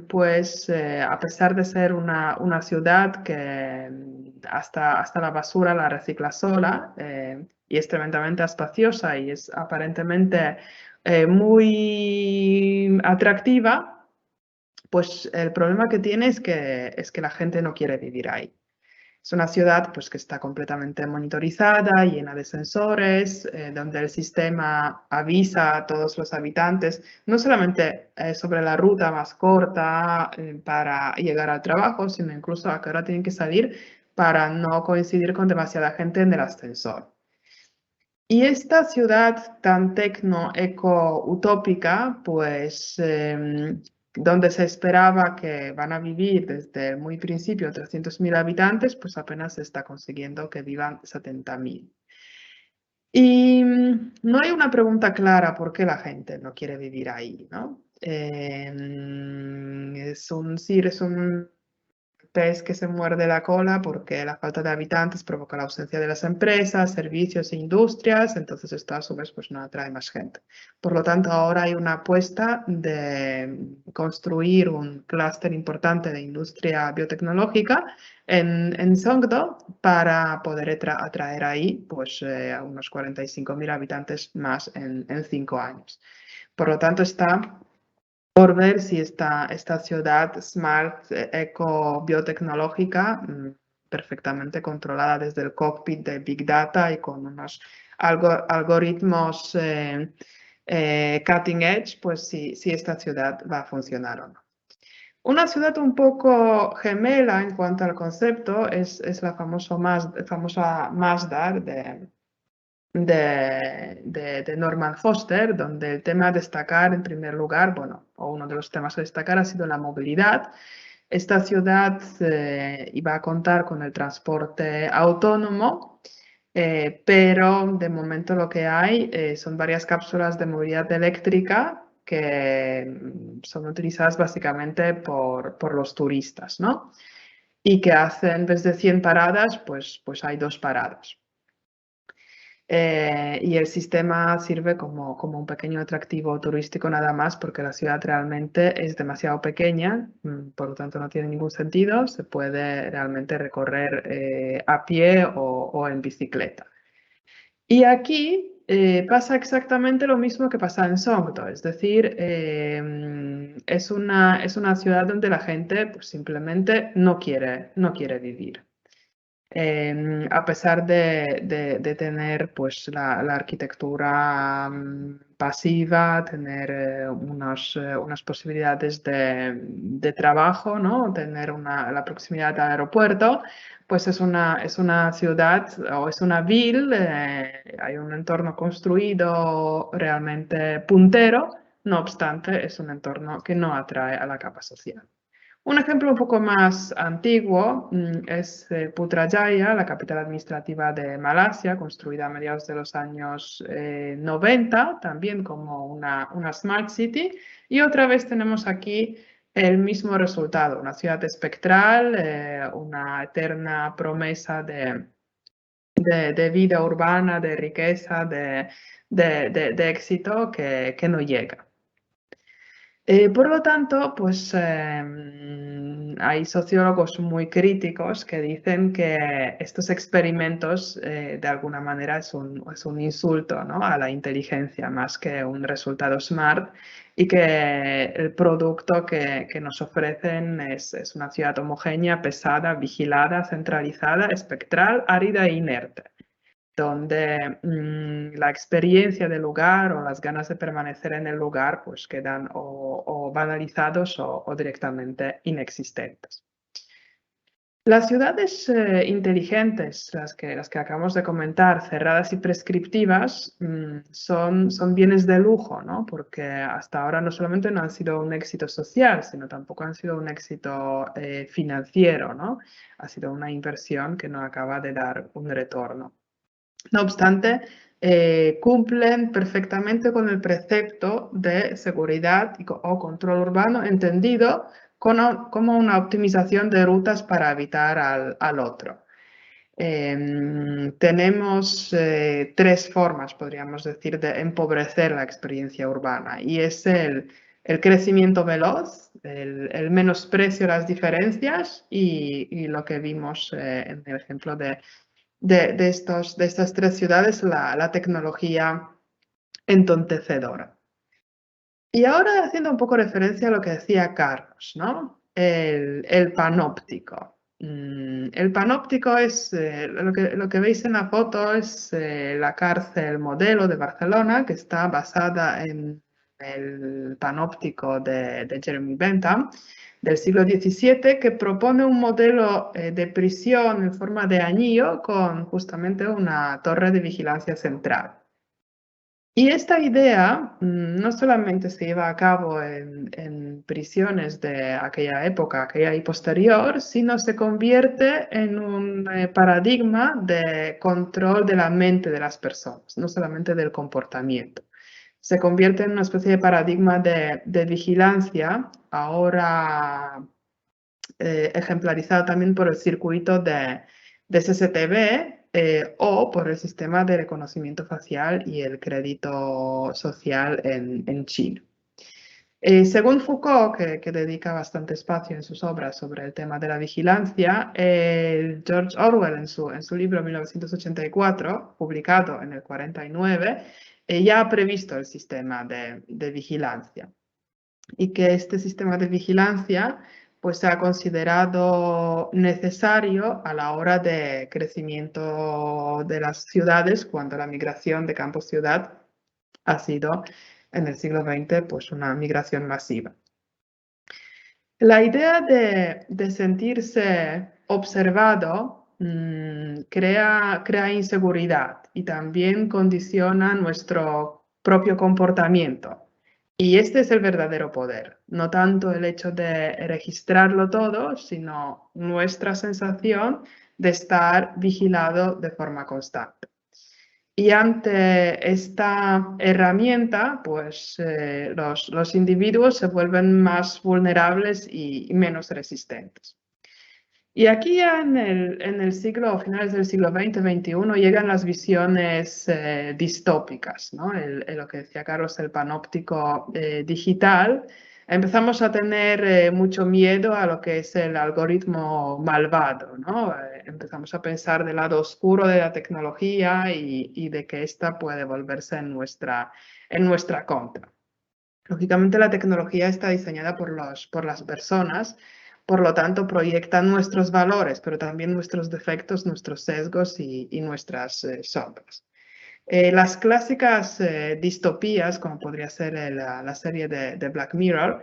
pues a pesar de ser una ciudad que hasta la basura la recicla sola y es tremendamente espaciosa y es aparentemente muy atractiva, pues el problema que tiene es que la gente no quiere vivir ahí. Es una ciudad pues, que está completamente monitorizada, llena de sensores, donde el sistema avisa a todos los habitantes, no solamente sobre la ruta más corta para llegar al trabajo, sino incluso a qué hora tienen que salir para no coincidir con demasiada gente en el ascensor. Y esta ciudad tan tecno-eco-utópica, pues donde se esperaba que van a vivir desde el muy principio 300.000 habitantes, pues apenas se está consiguiendo que vivan 70.000. Y no hay una pregunta clara por qué la gente no quiere vivir ahí, ¿no? Es un pez que se muerde la cola porque la falta de habitantes provoca la ausencia de las empresas, servicios e industrias, entonces esto a su vez pues no atrae más gente. Por lo tanto, ahora hay una apuesta de construir un clúster importante de industria biotecnológica en Songdo para poder atraer ahí pues, a unos 45.000 habitantes más en 5 años. Por lo tanto, está por ver si esta ciudad smart, eco, biotecnológica, perfectamente controlada desde el cockpit de Big Data y con unos algoritmos cutting edge, pues si esta ciudad va a funcionar o no. Una ciudad un poco gemela en cuanto al concepto es la famosa Masdar de Norman Foster, donde el tema a destacar en primer lugar, bueno, o uno de los temas a destacar ha sido la movilidad. Esta ciudad iba a contar con el transporte autónomo, pero de momento lo que hay son varias cápsulas de movilidad eléctrica que son utilizadas básicamente por los turistas, ¿no? Y que hacen, en vez de 100 paradas, pues hay 2 paradas. Y el sistema sirve como un pequeño atractivo turístico nada más porque la ciudad realmente es demasiado pequeña, por lo tanto no tiene ningún sentido, se puede realmente recorrer a pie o en bicicleta. Y aquí pasa exactamente lo mismo que pasa en Songdo, es decir, es una ciudad donde la gente pues, simplemente no quiere vivir. A pesar de tener pues, la arquitectura pasiva, tener unas posibilidades de trabajo, ¿no? Tener la proximidad al aeropuerto, pues es una ciudad o es una ville, hay un entorno construido realmente puntero, no obstante es un entorno que no atrae a la capa social. Un ejemplo un poco más antiguo es Putrajaya, la capital administrativa de Malasia, construida a mediados de los años 90, también como una Smart City. Y otra vez tenemos aquí el mismo resultado, una ciudad espectral, una eterna promesa de vida urbana, de riqueza, de éxito que no llega. Por lo tanto, pues hay sociólogos muy críticos que dicen que estos experimentos de alguna manera es un insulto, ¿no? a la inteligencia más que un resultado smart y que el producto que nos ofrecen es una ciudad homogénea, pesada, vigilada, centralizada, espectral, árida e inerte, donde la experiencia del lugar o las ganas de permanecer en el lugar pues quedan o banalizados o directamente inexistentes. Las ciudades inteligentes, las que acabamos de comentar, cerradas y prescriptivas, son bienes de lujo, ¿no? Porque hasta ahora no solamente no han sido un éxito social, sino tampoco han sido un éxito financiero, ¿no? Ha sido una inversión que no acaba de dar un retorno. No obstante, cumplen perfectamente con el precepto de seguridad o control urbano entendido como una optimización de rutas para evitar al otro. Tenemos 3 formas, podríamos decir, de empobrecer la experiencia urbana y es el crecimiento veloz, el menosprecio de las diferencias y lo que vimos en el ejemplo de estas 3 ciudades, la tecnología entontecedora. Y ahora haciendo un poco referencia a lo que decía Carlos, ¿no? El panóptico. El panóptico es, lo que veis en la foto es la cárcel modelo de Barcelona, que está basada en el panóptico de Jeremy Bentham, del siglo XVII, que propone un modelo de prisión en forma de anillo con justamente una torre de vigilancia central. Y esta idea no solamente se lleva a cabo en prisiones de aquella época, aquella y posterior, sino se convierte en un paradigma de control de la mente de las personas, no solamente del comportamiento. Se convierte en una especie de paradigma de vigilancia, ahora ejemplarizado también por el circuito de CCTV, o por el sistema de reconocimiento facial y el crédito social en China. Según Foucault, que dedica bastante espacio en sus obras sobre el tema de la vigilancia, George Orwell en su libro 1984, publicado en el 49, ya ha previsto el sistema de vigilancia y que este sistema de vigilancia pues se ha considerado necesario a la hora de crecimiento de las ciudades, cuando la migración de campo-ciudad ha sido en el siglo XX pues una migración masiva. La idea de sentirse observado crea inseguridad y también condiciona nuestro propio comportamiento. Y este es el verdadero poder, no tanto el hecho de registrarlo todo, sino nuestra sensación de estar vigilado de forma constante. Y ante esta herramienta, pues los individuos se vuelven más vulnerables y menos resistentes. Y aquí ya en el siglo, finales del siglo XX-XXI, llegan las visiones distópicas, ¿no? Lo que decía Carlos, el panóptico digital. Empezamos a tener mucho miedo a lo que es el algoritmo malvado, ¿no? Empezamos a pensar del lado oscuro de la tecnología y de que ésta puede volverse en nuestra contra. Lógicamente la tecnología está diseñada por las personas, por lo tanto proyecta nuestros valores, pero también nuestros defectos, nuestros sesgos y nuestras sombras. Las clásicas distopías, como podría ser la serie de Black Mirror,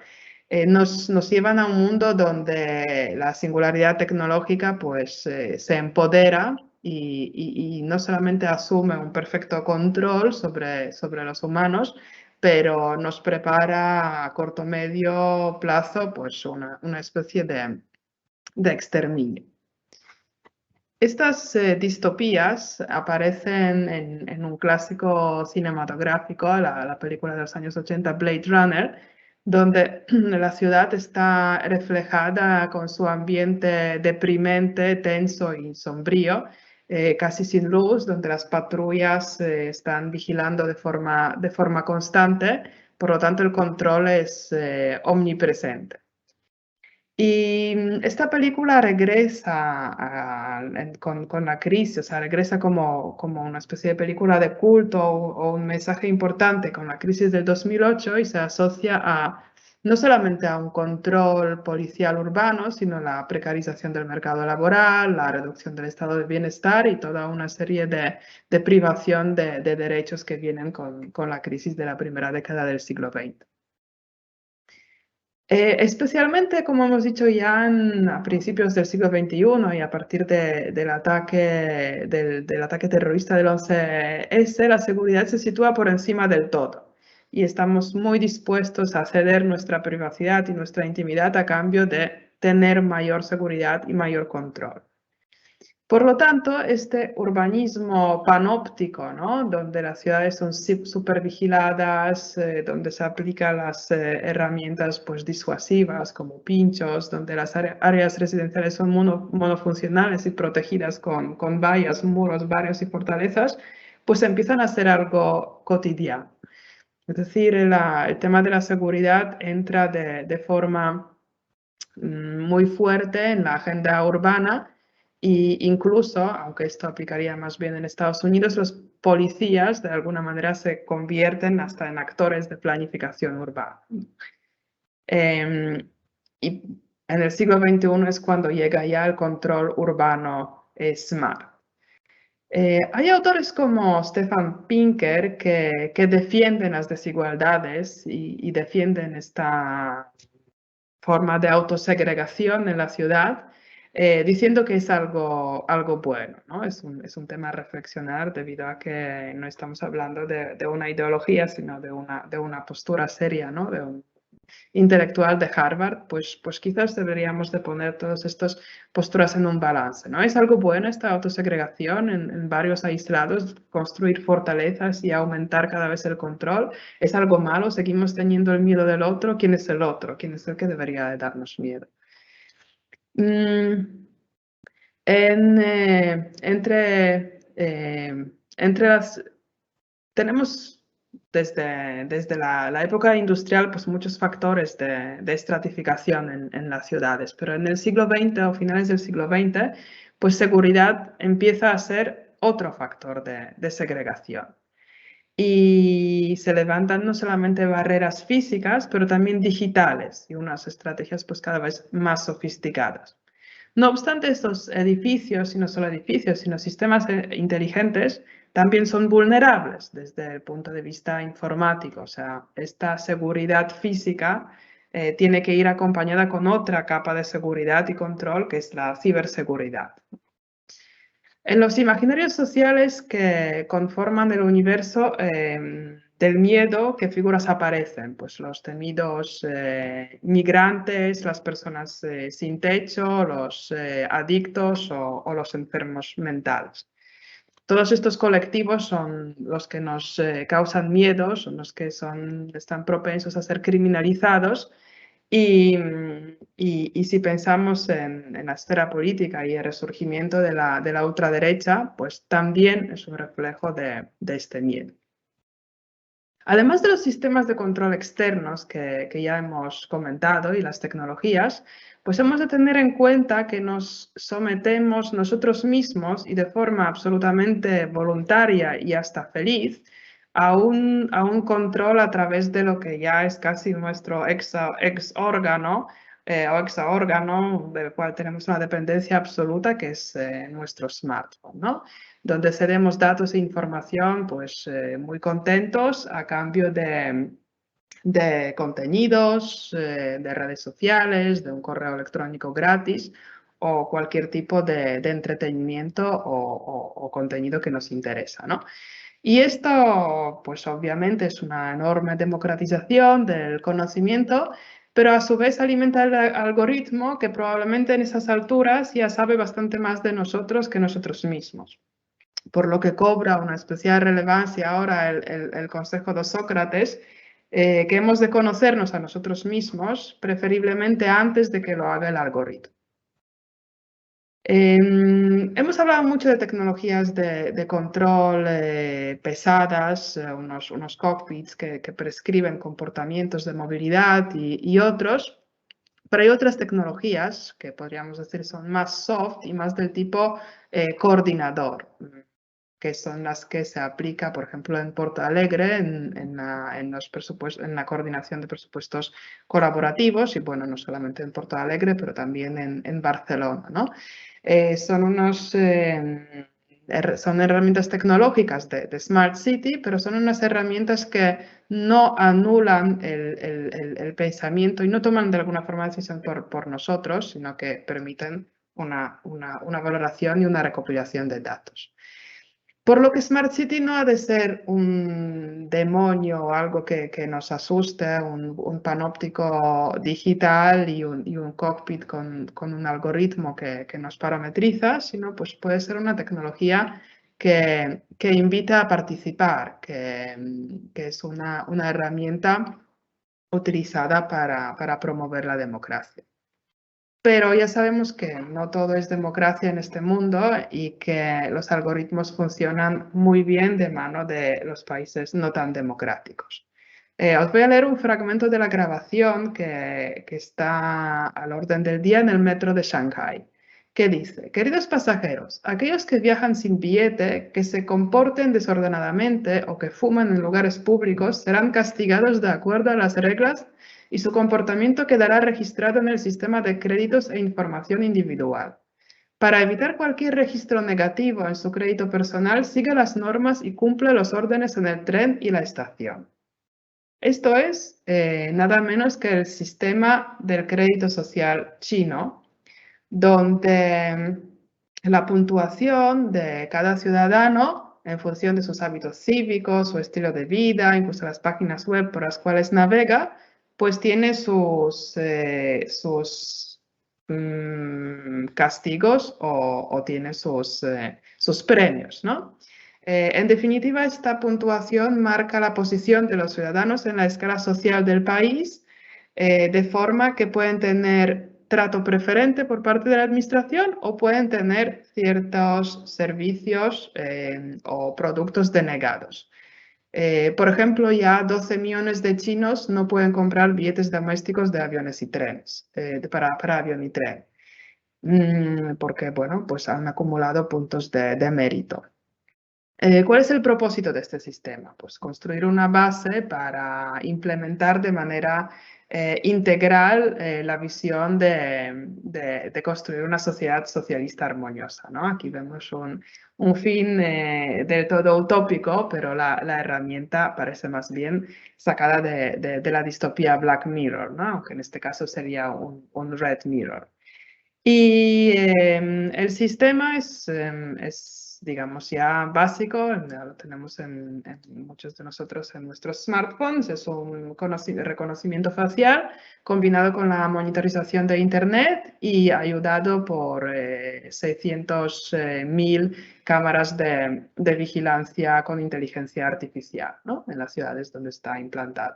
nos llevan a un mundo donde la singularidad tecnológica pues, se empodera y no solamente asume un perfecto control sobre los humanos, pero nos prepara a corto o medio plazo pues una especie de exterminio. Estas distopías aparecen en un clásico cinematográfico, la película de los años 80, Blade Runner, donde la ciudad está reflejada con su ambiente deprimente, tenso y sombrío, casi sin luz, donde las patrullas están vigilando de forma constante, por lo tanto el control es omnipresente. Y esta película regresa con la crisis, o sea, regresa como una especie de película de culto o un mensaje importante con la crisis del 2008 y se asocia no solamente a un control policial urbano, sino la precarización del mercado laboral, la reducción del estado de bienestar y toda una serie de privación de derechos que vienen con la crisis de la primera década del siglo XX. Especialmente, como hemos dicho ya a principios del siglo XXI y a partir del ataque terrorista del 11S, la seguridad se sitúa por encima del todo y estamos muy dispuestos a ceder nuestra privacidad y nuestra intimidad a cambio de tener mayor seguridad y mayor control. Por lo tanto, este urbanismo panóptico, ¿no? Donde las ciudades son supervigiladas, donde se aplican las herramientas pues, disuasivas como pinchos, donde las áreas residenciales son monofuncionales y protegidas con vallas, muros, barrios y fortalezas, pues empiezan a ser algo cotidiano. Es decir, el tema de la seguridad entra de forma muy fuerte en la agenda urbana. E incluso, aunque esto aplicaría más bien en Estados Unidos, los policías de alguna manera se convierten hasta en actores de planificación urbana. Y en el siglo XXI es cuando llega ya el control urbano smart. Hay autores como Stefan Pinker que defienden las desigualdades y defienden esta forma de autosegregación en la ciudad. diciendo que es algo bueno, ¿no? Es un tema a reflexionar debido a que no estamos hablando de una ideología, sino de una postura seria, ¿no? De un intelectual de Harvard, pues quizás deberíamos de poner todas estas posturas en un balance, ¿no? Es algo bueno esta autosegregación en barrios aislados, construir fortalezas y aumentar cada vez el control. Es algo malo, seguimos teniendo el miedo del otro. ¿Quién es el otro? ¿Quién es el que debería de darnos miedo? Tenemos desde la época industrial pues muchos factores de estratificación en las ciudades, pero en el siglo XX o finales del siglo XX, pues seguridad empieza a ser otro factor de segregación. Y se levantan no solamente barreras físicas, pero también digitales y unas estrategias pues cada vez más sofisticadas. No obstante, estos edificios, y no solo edificios, sino sistemas inteligentes, también son vulnerables desde el punto de vista informático. O sea, esta seguridad física tiene que ir acompañada con otra capa de seguridad y control, que es la ciberseguridad. En los imaginarios sociales que conforman el universo del miedo, ¿qué figuras aparecen? Pues los temidos migrantes, las personas sin techo, los adictos o los enfermos mentales. Todos estos colectivos son los que nos causan miedo, son los que están propensos a ser criminalizados. Y si pensamos en la esfera política y el resurgimiento de la ultraderecha, pues también es un reflejo de este miedo. Además de los sistemas de control externos que ya hemos comentado y las tecnologías, pues hemos de tener en cuenta que nos sometemos nosotros mismos y de forma absolutamente voluntaria y hasta feliz a un control a través de lo que ya es casi nuestro exórgano o exaórgano, del cual tenemos una dependencia absoluta, que es nuestro smartphone, ¿no? Donde cedemos datos e información pues muy contentos a cambio de contenidos, de redes sociales, de un correo electrónico gratis o cualquier tipo de entretenimiento o contenido que nos interesa, ¿no? Y esto, pues obviamente es una enorme democratización del conocimiento, pero a su vez alimenta el algoritmo que probablemente en esas alturas ya sabe bastante más de nosotros que nosotros mismos. Por lo que cobra una especial relevancia ahora el consejo de Sócrates, que hemos de conocernos a nosotros mismos, preferiblemente antes de que lo haga el algoritmo. Hemos hablado mucho de tecnologías de control pesadas, unos cockpits que prescriben comportamientos de movilidad y otros, pero hay otras tecnologías que podríamos decir son más soft y más del tipo coordinador, que son las que se aplica, por ejemplo, en Porto Alegre, en la coordinación de presupuestos colaborativos, y bueno, no solamente en Porto Alegre, pero también en Barcelona, ¿no? Son herramientas tecnológicas de Smart City, pero son unas herramientas que no anulan el pensamiento y no toman de alguna forma decisión por nosotros, sino que permiten una valoración y una recopilación de datos. Por lo que Smart City no ha de ser un demonio o algo que nos asuste, un panóptico digital y un cockpit con un algoritmo que nos parametriza, sino pues puede ser una tecnología que invita a participar, que es una herramienta utilizada para promover la democracia. Pero ya sabemos que no todo es democracia en este mundo y que los algoritmos funcionan muy bien de mano de los países no tan democráticos. Os voy a leer un fragmento de la grabación que está al orden del día en el metro de Shanghái, que dice: queridos pasajeros, aquellos que viajan sin billete, que se comporten desordenadamente o que fuman en lugares públicos serán castigados de acuerdo a las reglas y su comportamiento quedará registrado en el sistema de créditos e información individual. Para evitar cualquier registro negativo en su crédito personal, siga las normas y cumple los órdenes en el tren y la estación. Esto es nada menos que el sistema del crédito social chino, donde la puntuación de cada ciudadano en función de sus hábitos cívicos, su estilo de vida, incluso las páginas web por las cuales navega, pues tiene sus castigos o tiene sus premios, ¿no? En definitiva, esta puntuación marca la posición de los ciudadanos en la escala social del país, de forma que pueden tener trato preferente por parte de la administración o pueden tener ciertos servicios o productos denegados. Por ejemplo, ya 12 millones de chinos no pueden comprar billetes domésticos de aviones y trenes, para avión y tren, porque, bueno, pues han acumulado puntos de mérito. ¿Cuál es el propósito de este sistema? Pues construir una base para implementar de manera integral la visión de construir una sociedad socialista armoniosa, ¿no? Aquí vemos un fin del todo utópico, pero la herramienta parece más bien sacada de la distopía Black Mirror, ¿no? Aunque en este caso sería un Red Mirror. Y el sistema es, digamos, ya básico, ya lo tenemos en muchos de nosotros en nuestros smartphones, es un reconocimiento facial combinado con la monitorización de Internet y ayudado por 600.000 cámaras de vigilancia con inteligencia artificial, ¿no? En las ciudades donde está implantado.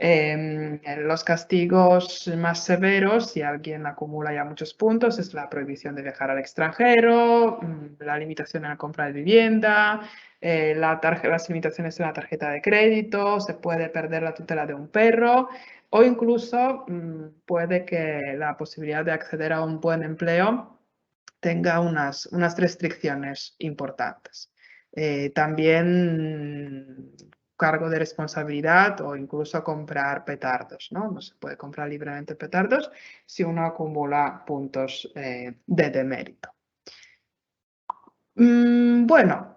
Los castigos más severos, si alguien acumula ya muchos puntos, es la prohibición de viajar al extranjero, la limitación en la compra de vivienda, las limitaciones en la tarjeta de crédito, se puede perder la tutela de un perro o incluso puede que la posibilidad de acceder a un buen empleo tenga unas restricciones importantes. También cargo de responsabilidad o incluso comprar petardos, ¿no? No se puede comprar libremente petardos si uno acumula puntos de demérito. Bueno,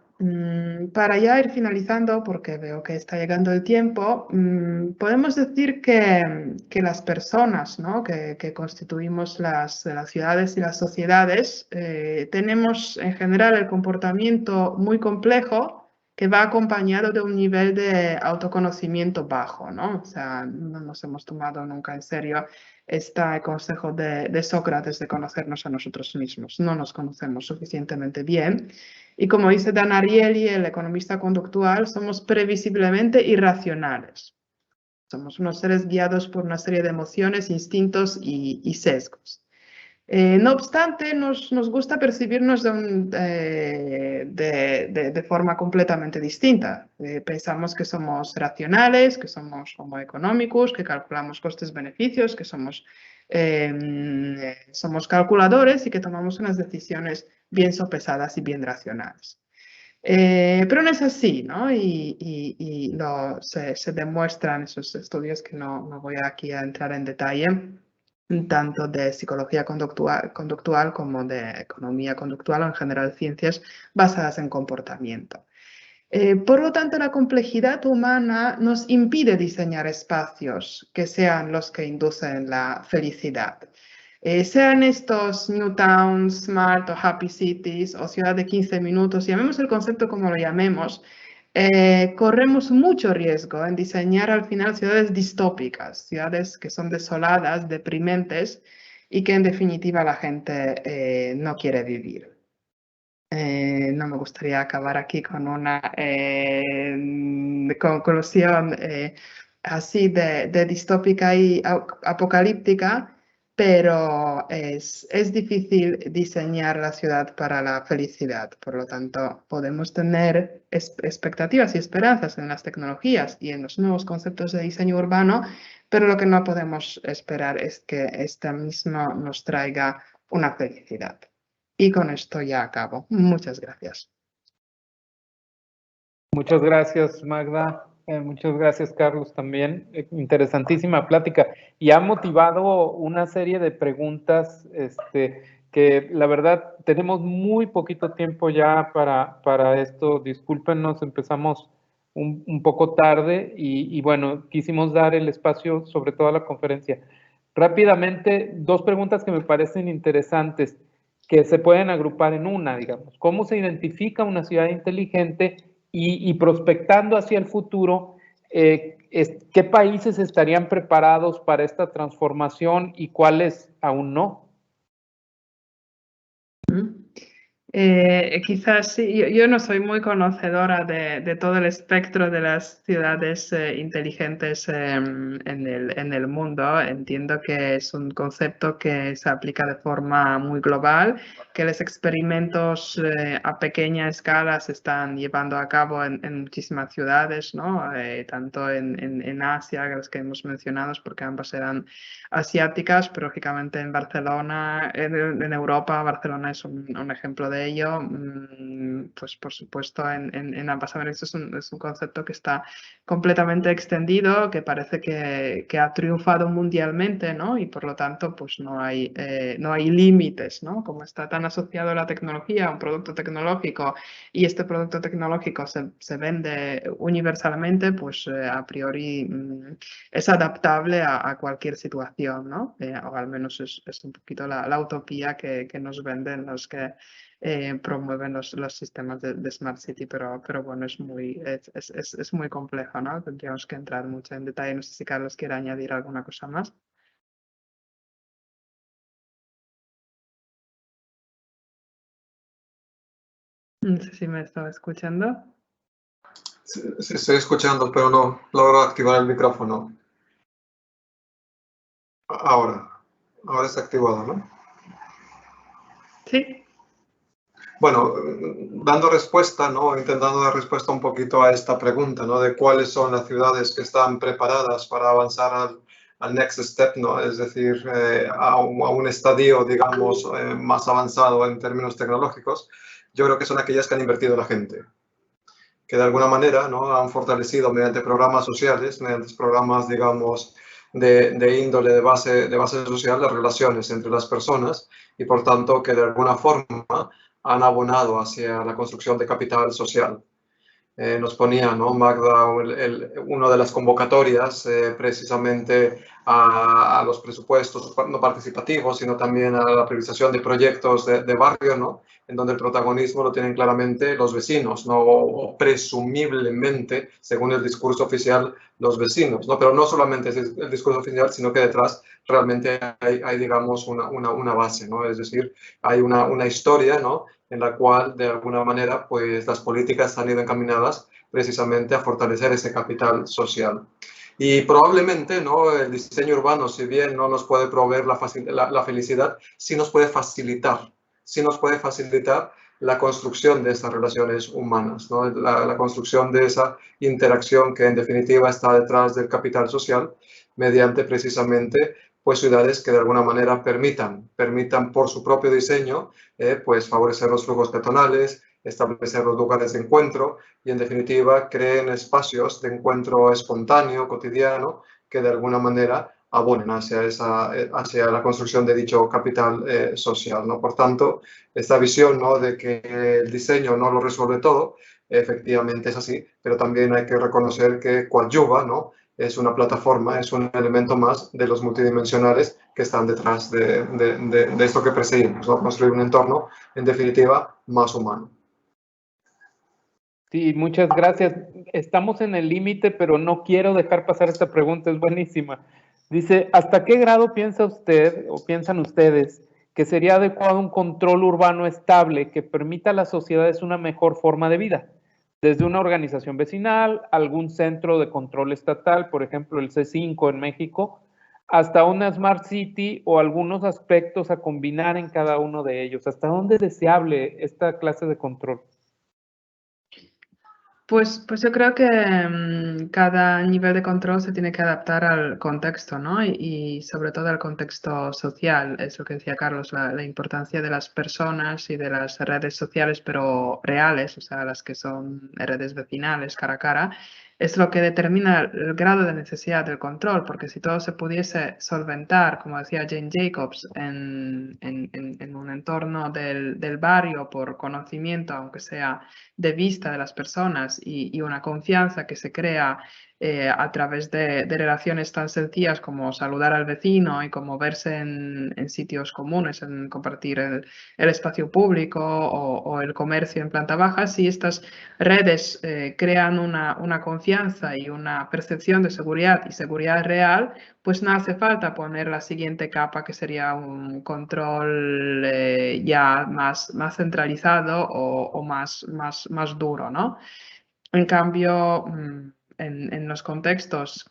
para ya ir finalizando, porque veo que está llegando el tiempo, podemos decir que las personas, ¿no? que constituimos las ciudades y las sociedades tenemos en general el comportamiento muy complejo que va acompañado de un nivel de autoconocimiento bajo, ¿no? O sea, no nos hemos tomado nunca en serio este consejo de Sócrates de conocernos a nosotros mismos. No nos conocemos suficientemente bien. Y como dice Dan Ariely, el economista conductual, somos previsiblemente irracionales. Somos unos seres guiados por una serie de emociones, instintos y sesgos. No obstante, nos gusta percibirnos de forma completamente distinta. Pensamos que somos racionales, que somos homo economicus, que calculamos costes-beneficios, que somos calculadores y que tomamos unas decisiones bien sopesadas y bien racionales. Pero no es así, ¿no? Y se demuestran esos estudios que no voy aquí a entrar en detalle, tanto de psicología conductual como de economía conductual o en general ciencias basadas en comportamiento. Por lo tanto, la complejidad humana nos impide diseñar espacios que sean los que inducen la felicidad. Sean estos New Towns, Smart o Happy Cities o ciudad de 15 minutos, llamemos el concepto como lo llamemos, corremos mucho riesgo en diseñar al final ciudades distópicas, ciudades que son desoladas, deprimentes y que en definitiva la gente no quiere vivir. No me gustaría acabar aquí con una conclusión así de distópica y apocalíptica, pero es difícil diseñar la ciudad para la felicidad. Por lo tanto, podemos tener expectativas y esperanzas en las tecnologías y en los nuevos conceptos de diseño urbano, pero lo que no podemos esperar es que esta misma nos traiga una felicidad. Y con esto ya acabo. Muchas gracias. Muchas gracias, Magda. Muchas gracias, Carlos, también. Interesantísima plática. Y ha motivado una serie de preguntas que la verdad tenemos muy poquito tiempo ya para esto. Discúlpenos, empezamos un poco tarde y bueno, quisimos dar el espacio sobre todo a la conferencia. Rápidamente, dos preguntas que me parecen interesantes, que se pueden agrupar en una, digamos. ¿Cómo se identifica una ciudad inteligente y prospectando hacia el futuro, qué países estarían preparados para esta transformación y cuáles aún no? Quizás sí, yo no soy muy conocedora de todo el espectro de las ciudades inteligentes en el mundo. Entiendo que es un concepto que se aplica de forma muy global, que los experimentos a pequeña escala se están llevando a cabo en muchísimas ciudades, ¿no? Tanto en Asia, las que hemos mencionado, porque ambas eran asiáticas, pero lógicamente en Barcelona, en Europa, Barcelona es un ejemplo de ello. Pues por supuesto en ambas Américas es un concepto que está completamente extendido, que parece que ha triunfado mundialmente, ¿no? Y por lo tanto pues no hay límites, ¿no? Como está tan asociado a la tecnología, a un producto tecnológico, y este producto tecnológico se vende universalmente, pues a priori es adaptable a cualquier situación, ¿no? O al menos es un poquito la utopía que nos venden los que promueven los sistemas de Smart City, pero bueno, es muy complejo, ¿no? Tendríamos que entrar mucho en detalle. No sé si Carlos quiere añadir alguna cosa más. No sé si me estaba escuchando. Sí, estoy escuchando, pero no logro activar el micrófono. Ahora está activado, ¿no? Sí. Bueno, dando respuesta, ¿no? Intentando dar respuesta un poquito a esta pregunta, ¿no? De cuáles son las ciudades que están preparadas para avanzar al next step, ¿no? Es decir, a un estadio, digamos, más avanzado en términos tecnológicos. Yo creo que son aquellas que han invertido la gente, que de alguna manera, ¿no? Han fortalecido mediante programas sociales, mediante programas, digamos, de índole de base social, las relaciones entre las personas, y por tanto que de alguna forma han abonado hacia la construcción de capital social. Nos ponía, ¿no? Magda, una de las convocatorias precisamente a los presupuestos no participativos, sino también a la priorización de proyectos de barrio, ¿no? En donde el protagonismo lo tienen claramente los vecinos, ¿no? O presumiblemente, según el discurso oficial, los vecinos, ¿no? Pero no solamente es el discurso oficial, sino que detrás realmente hay digamos, una base, ¿no? Es decir, hay una historia, ¿no? En la cual, de alguna manera, pues las políticas han ido encaminadas precisamente a fortalecer ese capital social. Y probablemente, ¿no? El diseño urbano, si bien no nos puede proveer la felicidad, sí nos puede facilitar la construcción de estas relaciones humanas, ¿no? La construcción de esa interacción que en definitiva está detrás del capital social, mediante precisamente pues ciudades que de alguna manera permitan por su propio diseño pues favorecer los flujos peatonales, establecer los lugares de encuentro y en definitiva creen espacios de encuentro espontáneo, cotidiano, que de alguna manera abonen hacia la construcción de dicho capital social, ¿no? Por tanto, esta visión, ¿no? De que el diseño no lo resuelve todo, efectivamente es así, pero también hay que reconocer que coadyuva, ¿no? Es una plataforma, es un elemento más de los multidimensionales que están detrás de esto que perseguimos, ¿no? Construir un entorno, en definitiva, más humano. Sí, muchas gracias. Estamos en el límite, pero no quiero dejar pasar esta pregunta, es buenísima. Dice, ¿hasta qué grado piensa usted o piensan ustedes que sería adecuado un control urbano estable que permita a las sociedades una mejor forma de vida? Desde una organización vecinal, algún centro de control estatal, por ejemplo el C5 en México, hasta una Smart City o algunos aspectos a combinar en cada uno de ellos. ¿Hasta dónde es deseable esta clase de control? Pues yo creo que cada nivel de control se tiene que adaptar al contexto, ¿no? Y sobre todo al contexto social. Es lo que decía Carlos, la importancia de las personas y de las redes sociales, pero reales, o sea, las que son redes vecinales, cara a cara, es lo que determina el grado de necesidad del control, porque si todo se pudiese solventar, como decía Jane Jacobs, en un entorno del barrio por conocimiento, aunque sea de vista de las personas y una confianza que se crea a través de relaciones tan sencillas como saludar al vecino y como verse en sitios comunes, en compartir el espacio público o el comercio en planta baja, si estas redes crean una confianza y una percepción de seguridad y seguridad real, pues no hace falta poner la siguiente capa, que sería un control ya más centralizado o más duro, ¿no? En cambio, en los contextos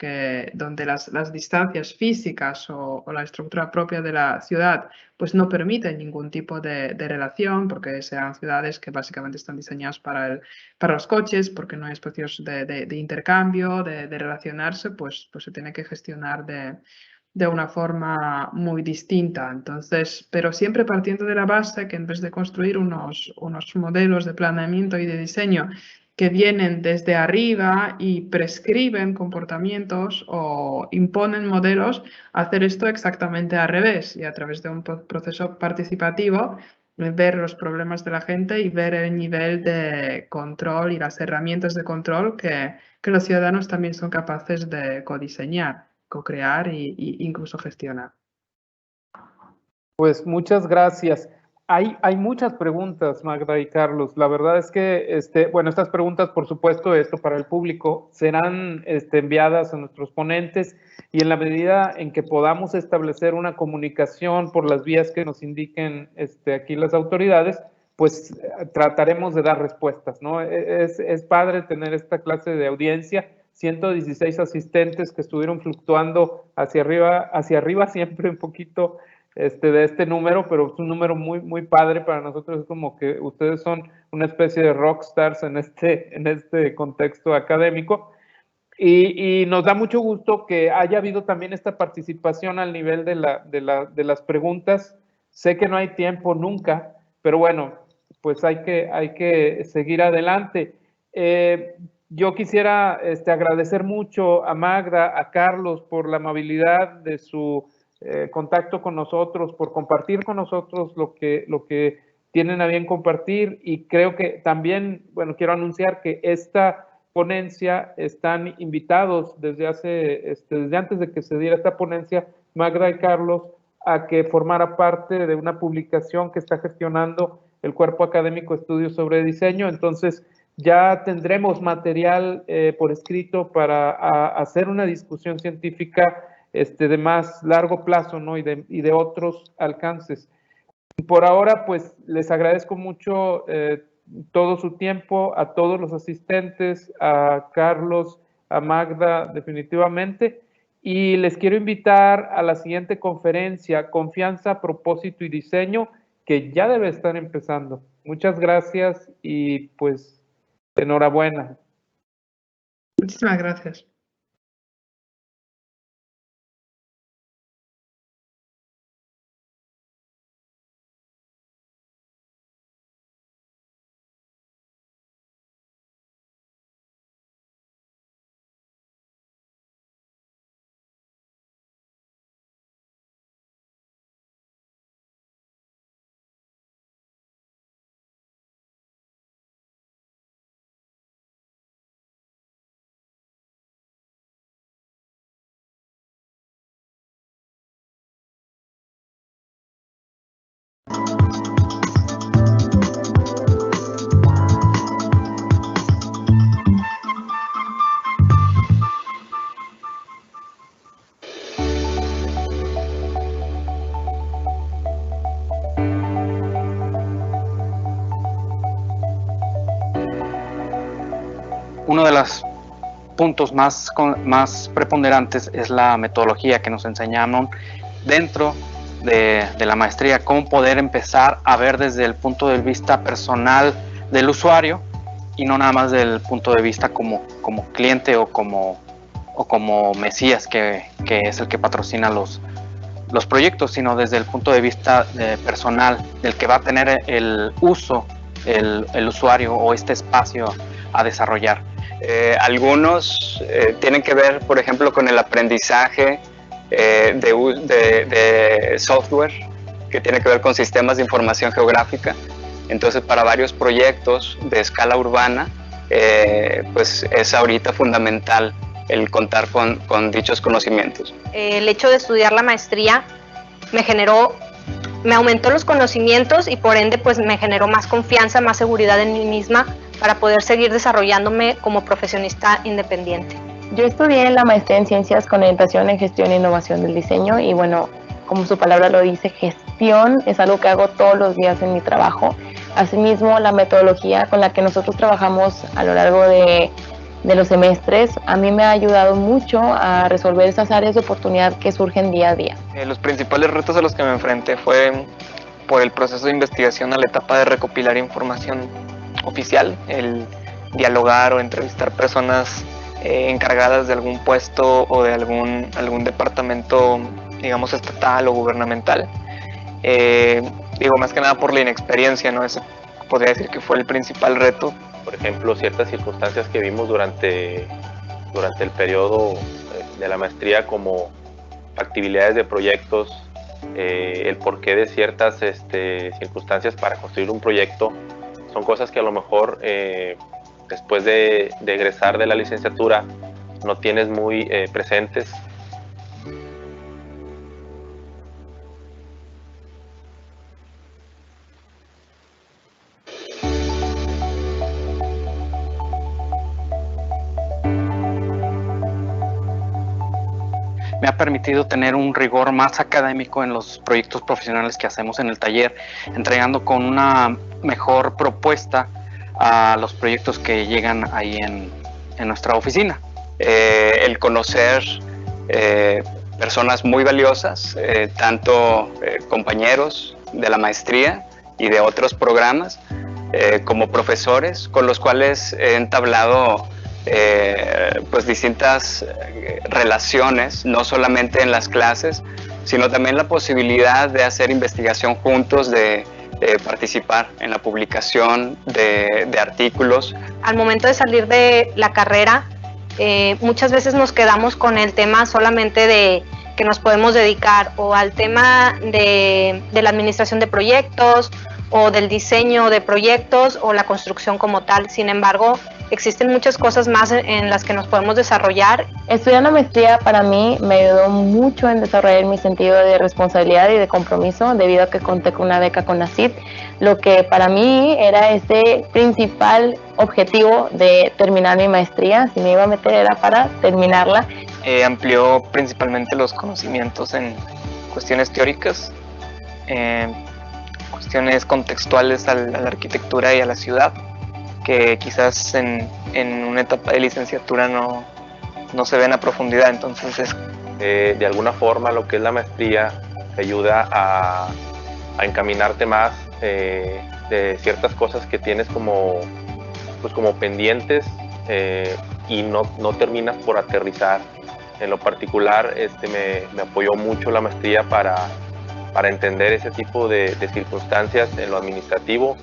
donde las distancias físicas o la estructura propia de la ciudad pues no permiten ningún tipo de relación, porque sean ciudades que básicamente están diseñadas para los coches, porque no hay espacios de intercambio, de relacionarse, pues se tiene que gestionar de una forma muy distinta. Entonces, pero siempre partiendo de la base que en vez de construir unos modelos de planeamiento y de diseño que vienen desde arriba y prescriben comportamientos o imponen modelos, hacer esto exactamente al revés y a través de un proceso participativo, ver los problemas de la gente y ver el nivel de control y las herramientas de control que los ciudadanos también son capaces de codiseñar, co-crear e incluso gestionar. Pues muchas gracias. Hay muchas preguntas, Magda y Carlos. La verdad es que, bueno, estas preguntas, por supuesto, esto para el público, serán enviadas a nuestros ponentes y en la medida en que podamos establecer una comunicación por las vías que nos indiquen aquí las autoridades, pues trataremos de dar respuestas, ¿no? Es padre tener esta clase de audiencia, 116 asistentes que estuvieron fluctuando hacia arriba siempre un poquito de este número, pero es un número muy padre para nosotros. Es como que ustedes son una especie de rockstars en este contexto académico y nos da mucho gusto que haya habido también esta participación al nivel de las preguntas. Sé que no hay tiempo nunca, pero bueno, pues hay que seguir adelante. Yo quisiera agradecer mucho a Magda, a Carlos por la amabilidad de su contacto con nosotros, por compartir con nosotros lo que tienen a bien compartir, y creo que también, bueno, quiero anunciar que esta ponencia están invitados desde antes de que se diera esta ponencia, Magda y Carlos, a que formara parte de una publicación que está gestionando el Cuerpo Académico Estudios sobre Diseño. Entonces ya tendremos material por escrito para hacer una discusión científica de más largo plazo, ¿no? y de otros alcances. Por ahora, pues les agradezco mucho todo su tiempo, a todos los asistentes, a Carlos, a Magda, definitivamente, y les quiero invitar a la siguiente conferencia, Confianza, Propósito y Diseño, que ya debe estar empezando. Muchas gracias y pues enhorabuena. Muchísimas gracias. Uno de los puntos más preponderantes es la metodología que nos enseñaron dentro de la maestría, cómo poder empezar a ver desde el punto de vista personal del usuario y no nada más del punto de vista como cliente o como mesías que es el que patrocina los proyectos, sino desde el punto de vista personal del que va a tener el uso el usuario o este espacio a desarrollar. Algunos tienen que ver, por ejemplo, con el aprendizaje de software, que tiene que ver con sistemas de información geográfica. Entonces, para varios proyectos de escala urbana, pues es ahorita fundamental el contar con dichos conocimientos. El hecho de estudiar la maestría me aumentó los conocimientos y por ende pues me generó más confianza, más seguridad en mí misma para poder seguir desarrollándome como profesionista independiente. Yo estudié la maestría en Ciencias con orientación en Gestión e Innovación del Diseño y bueno, como su palabra lo dice, gestión es algo que hago todos los días en mi trabajo. Asimismo, la metodología con la que nosotros trabajamos a lo largo de los semestres a mí me ha ayudado mucho a resolver esas áreas de oportunidad que surgen día a día. Los principales retos a los que me enfrenté fue por el proceso de investigación a la etapa de recopilar información oficial, el dialogar o entrevistar personas encargadas de algún puesto o de algún departamento, digamos, estatal o gubernamental. Digo, más que nada por la inexperiencia, ¿no? Ese podría decir que fue el principal reto. Por ejemplo, ciertas circunstancias que vimos durante el periodo de la maestría, como factibilidades de proyectos, el porqué de ciertas circunstancias para construir un proyecto, son cosas que a lo mejor después de egresar de la licenciatura no tienes muy presentes. Me ha permitido tener un rigor más académico en los proyectos profesionales que hacemos en el taller, entregando con una mejor propuesta a los proyectos que llegan ahí en nuestra oficina. El conocer personas muy valiosas, tanto compañeros de la maestría y de otros programas, como profesores con los cuales he entablado pues distintas relaciones, no solamente en las clases, sino también la posibilidad de hacer investigación juntos, de participar en la publicación de artículos. Al momento de salir de la carrera, muchas veces nos quedamos con el tema solamente de que nos podemos dedicar o al tema de la administración de proyectos o del diseño de proyectos o la construcción como tal. Sin embargo, existen muchas cosas más en las que nos podemos desarrollar. Estudiar la maestría para mí me ayudó mucho en desarrollar mi sentido de responsabilidad y de compromiso, debido a que conté con una beca CONACYT, lo que para mí era ese principal objetivo de terminar mi maestría. Si me iba a meter era para terminarla. Amplió principalmente los conocimientos en cuestiones teóricas, cuestiones contextuales a la arquitectura y a la ciudad, que quizás en una etapa de licenciatura no se ven a profundidad. Entonces de alguna forma lo que es la maestría te ayuda a encaminarte más de ciertas cosas que tienes como pendientes, y no terminas por aterrizar. En lo particular me apoyó mucho la maestría para entender ese tipo de circunstancias en lo administrativo,